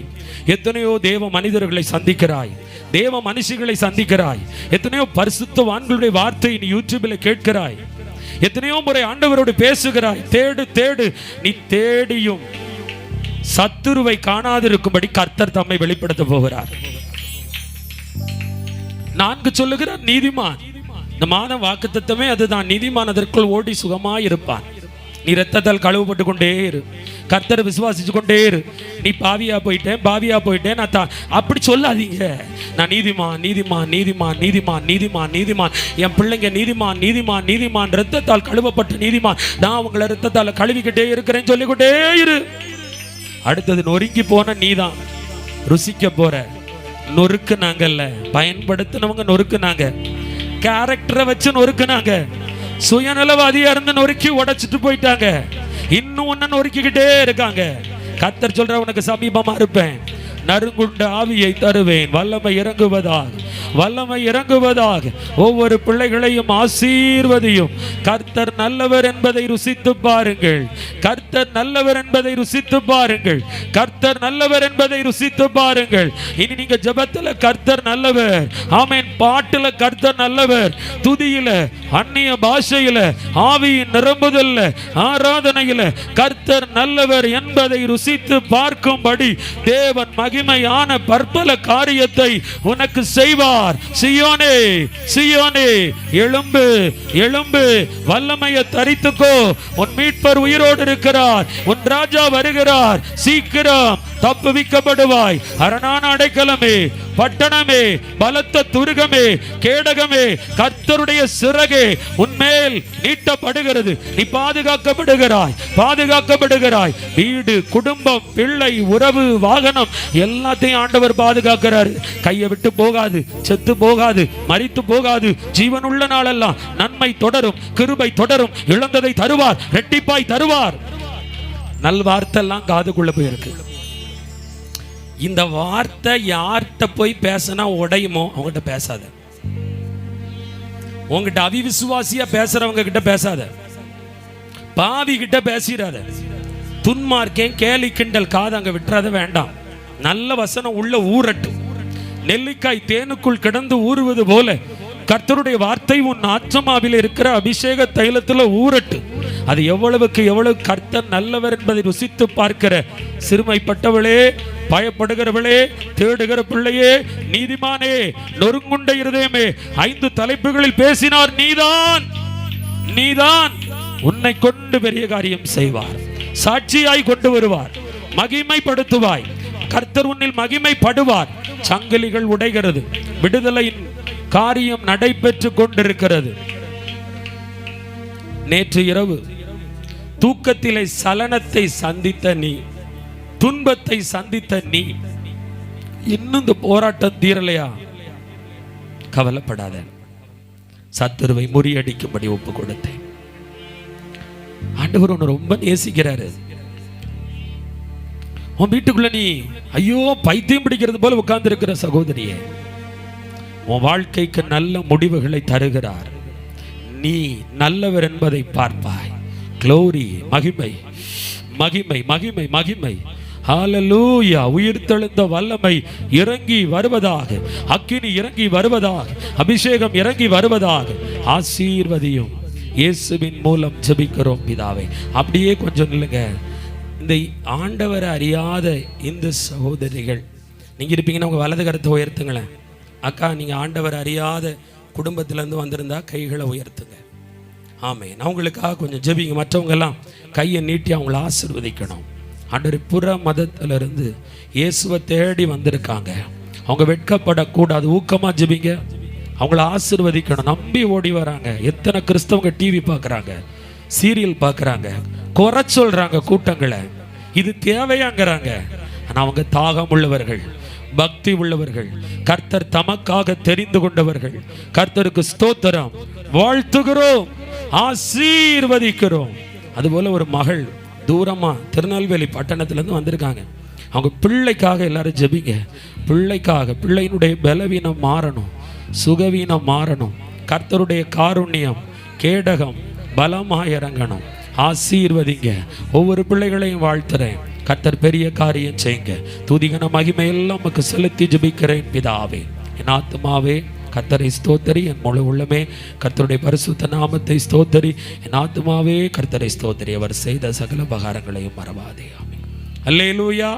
எத்தனையோ தேவ மனிதர்களை சந்திக்கிறாய், தேவ மனுஷிகளை சந்திக்கிறாய், எத்தனையோ பரிசுத்தவான்களுடைய வார்த்தை நீ யூடியூபில் கேட்கிறாய், எத்தனையோ முறை ஆண்டவரோடு பேசுகிறாய். தேடு தேடு. நீ தேடியும் சத்துருவை காணாதிருக்கும்படி கர்த்தர் தம்மை வெளிப்படுத்த போகிறார். 4 சொல்லுகிறார் நீதிமான். இந்த மாதம் வாக்குத்தத்தமே அதுதான், நீதிமான் அதற்குள் ஓடி சுகமாய் இருப்பான். நீ ரத்தத்தால் கழுவப்பட்டு கொண்டே இரு, கர்த்தரை விசுவாசிச்சு கொண்டே இரு. நீ பாவியா போயிட்டேன் நான் அப்படி சொல்லாதீங்க. நான் நீதிமான் நீதிமான் நீதிமான் நீதிமான் நீதிமான் நீதிமான், என் பிள்ளைங்க நீதிமான் நீதிமான் நீதிமான், ரத்தத்தால் கழுவப்பட்ட நீதிமான், நான் உங்களை ரத்தத்தால் கழுவிக்கிட்டே இருக்கிறேன்னு சொல்லிக்கிட்டே இரு. அடுத்தது, நொறுங்கி போன நீதான் ருசிக்க போற. நொறுக்குனாங்கல்ல, பயன்படுத்தினவங்க நொறுக்குனாங்க, கேரக்டரை வச்சு நொறுக்குனாங்க, சுயநலவாதியா இருந்து நொறுக்கி உடைச்சிட்டு போயிட்டாங்க, இன்னும் ஒன்னு நொறுக்கிக்கிட்டே இருக்காங்க. கர்த்தர் சொல்ற, உனக்கு சமீபமா இருப்பேன், நறுங்குண்ட ஆவியை தருவேன், வல்லமை இறங்குவதாக, வல்லமை இறங்குவதாக, ஒவ்வொரு பிள்ளைகளையும் ஆசீர்வதியும். கர்த்தர் நல்லவர் என்பதை ருசித்து பாருங்கள், கர்த்தர் நல்லவர் என்பதை ருசித்து பாருங்கள், கர்த்தர் நல்லவர் என்பதை ருசித்து பாருங்கள். இனி நீங்க ஜெபத்துல கர்த்தர் நல்லவர், ஆமென், பாட்டுல கர்த்தர் நல்லவர், துதியில, அந்நிய பாஷையில, ஆவியின் நிரம்புதல்ல, ஆராதனையில கர்த்தர் நல்லவர் என்பதை ருசித்து பார்க்கும்படி தேவன் மகிமையான பற்பல காரியத்தை உனக்கு செய்வார். சீயோனே சீயோனே, எழும்பு எழும்பு, வல்லமையை தரித்துக்கோ, உன் மீட்பர் உயிரோடு இருக்கிறார், உன் ராஜா வருகிறார், சீக்கிரம் தப்புவிக்கப்படுவாய். அரணான அடைக்கலமே, பட்டணமே, பலத்த துருகமே, கேடகமே, கர்த்தருடைய சிறகே உன்மேல் நீட்டப்படுகிறது. நீ பாதுகாக்கப்படுகிறாய், பாதுகாக்கப்படுகிறாய். வீடு, குடும்பம், பிள்ளை, உறவு, வாகனம் எல்லாத்தையும் ஆண்டவர் பாதுகாக்கிறார். கையை விட்டு போகாது, செத்து போகாது, மரித்து போகாது. ஜீவனுள்ள நாளெல்லாம் நன்மை தொடரும், கிருபை தொடரும், இழந்ததை தருவார், ரெட்டிப்பாய் தருவார். நல் வார்த்தை எல்லாம் காதுக்குள்ள போயிருக்கு. இந்த வார்த்தை யார்கிட்ட போய் பேசினா உடையுமோ அவங்ககிட்ட பேசாத. உங்ககிட்ட அவிவிசுவாசியா பேசுறவங்க கிட்ட பேசாத, பாவி கிட்ட பேசிடாத, துன்மார்க்கேன் கேலி கிண்டல் காது அங்க விட்டுறாத, வேண்டாம். நல்ல வசனம் உள்ள ஊறட்டும். நெல்லிக்காய் தேனுக்குள் கிடந்து ஊறுவது போல கர்த்தருடைய வார்த்தை உன் ஆத்மாவில் இருக்கிற அபிஷேக தைலத்துல ஊறட்டு. அது எவ்வளவுக்கு எவ்வளவு கர்த்தர் நல்லவர் என்பதை ருசித்து பார்க்கிற சிறுமைப்பட்டவளே, பயப்படுகிறவளே, தேடுகிற பிள்ளையே, நீதிமானே, நொறுங்குண்ட இருதயமே, 5 தலைப்புகளில் பேசினார். நீதான் நீதான் உன்னை கொண்டு பெரிய காரியம் செய்வார், சாட்சியாய் கொண்டு வருவார், மகிமைப்படுத்துவாய். கர்த்தர் உன்னில் மகிமைப்படுவார். சங்கிலிகள் உடைகிறது, விடுதலையின் காரியம் நடைபெற்று கொண்டிருக்கிறது. நேற்று இரவு தூக்கத்திலே சலனத்தை சந்தித்த நீ, துன்பத்தை சந்தித்த நீ, இன்னும் இந்த போராட்டம் தீரலையா? கவலைப்படாத, சத்துருவை முறியடிக்கும்படி ஒப்பு கொடுத்தேன். ஆண்டவர் உன்னை ரொம்ப நேசிக்கிறாரு. உன் வீட்டுக்குள்ள நீ ஐயோ பைத்தியம் பிடிக்கிறது போல உட்கார்ந்து இருக்கிற சகோதரியே, உன் வாழ்க்கைக்கு நல்ல முடிவுகளை தருகிறார். நீ நல்லவர் என்பதை பார்ப்பாய். க்ளோரி, மகிமை மகிமை மகிமை மகிமை. ஹல்லேலூயா. உயிர்த்தெழுந்த வல்லமை இறங்கி வருவதாக, அக்கினி இறங்கி வருவதாக, அபிஷேகம் இறங்கி வருவதாக. ஆசீர்வதியும். இயேசுவின் மூலம் ஜெபிக்கிறோம் பிதாவே. அப்படியே கொஞ்சம் நில்லுங்க. இந்த ஆண்டவரை அறியாத இந்து சகோதரிகள் நீங்கள் இருப்பீங்கன்னா உங்கள் வலது கரத்தை உயர்த்துங்களேன். அக்கா, நீங்கள் ஆண்டவரை அறியாத குடும்பத்திலேருந்து வந்திருந்தா கைகளை உயர்த்துங்க. ஆமென். நான் உங்களுக்காக கொஞ்சம் ஜெபிங்க. மற்றவங்கெல்லாம் கையை நீட்டி அவங்கள ஆசீர்வதிக்கணும். ஆண்டவர் புற மதத்திலிருந்து இயேசுவை தேடி வந்திருக்காங்க. அவங்க வெட்கப்படக்கூடாது. ஊக்கமாக ஜெபிங்க. அவங்கள ஆசீர்வதிக்கணும். நம்பி ஓடி வராங்க. எத்தனை கிறிஸ்தவங்க டிவி பார்க்குறாங்க, சீரியல் பார்க்குறாங்க, குறை சொல்கிறாங்க கூட்டங்களை. இது தேவையாங்கிறாங்க. ஆனால் அவங்க தாகம் உள்ளவர்கள், பக்தி உள்ளவர்கள், கர்த்தர் தமக்காக தெரிந்து கொண்டவர்கள். கர்த்தருக்கு ஸ்தோத்திரம், வாழ்த்துகிறோம், ஆசீர்வதிக்கிறோம். அதுபோல ஒரு மகள் தூரமாக திருநெல்வேலி பட்டணத்துலேருந்து வந்திருக்காங்க. அவங்க பிள்ளைக்காக எல்லாரும் ஜெபிங்க. பிள்ளைக்காக, பிள்ளையினுடைய பலவீனம் மாறணும், சுகவீனம் மாறணும். கர்த்தருடைய காருண்யம், கேடகம் பலமாக இறங்கணும். ஆசீர்வதிங்க. ஒவ்வொரு பிள்ளைகளையும் வாழ்த்துறேன். கர்த்தர் பெரிய காரியம் செய்யுங்க. துதிகன மகிமை எல்லாம் நமக்கு செலுத்தி ஜெபிக்கிறேன் பிதாவே. என் ஆத்துமாவே கர்த்தரை ஸ்தோத்தரி, என் முழு உள்ளமே கர்த்தருடைய பரிசுத்த நாமத்தை ஸ்தோத்தரி. என் ஆத்துமாவே கர்த்தரை ஸ்தோத்தரி, அவர் செய்த சகல உபகாரங்களையும் மறவாதே. ஆமென். அல்லேலூயா.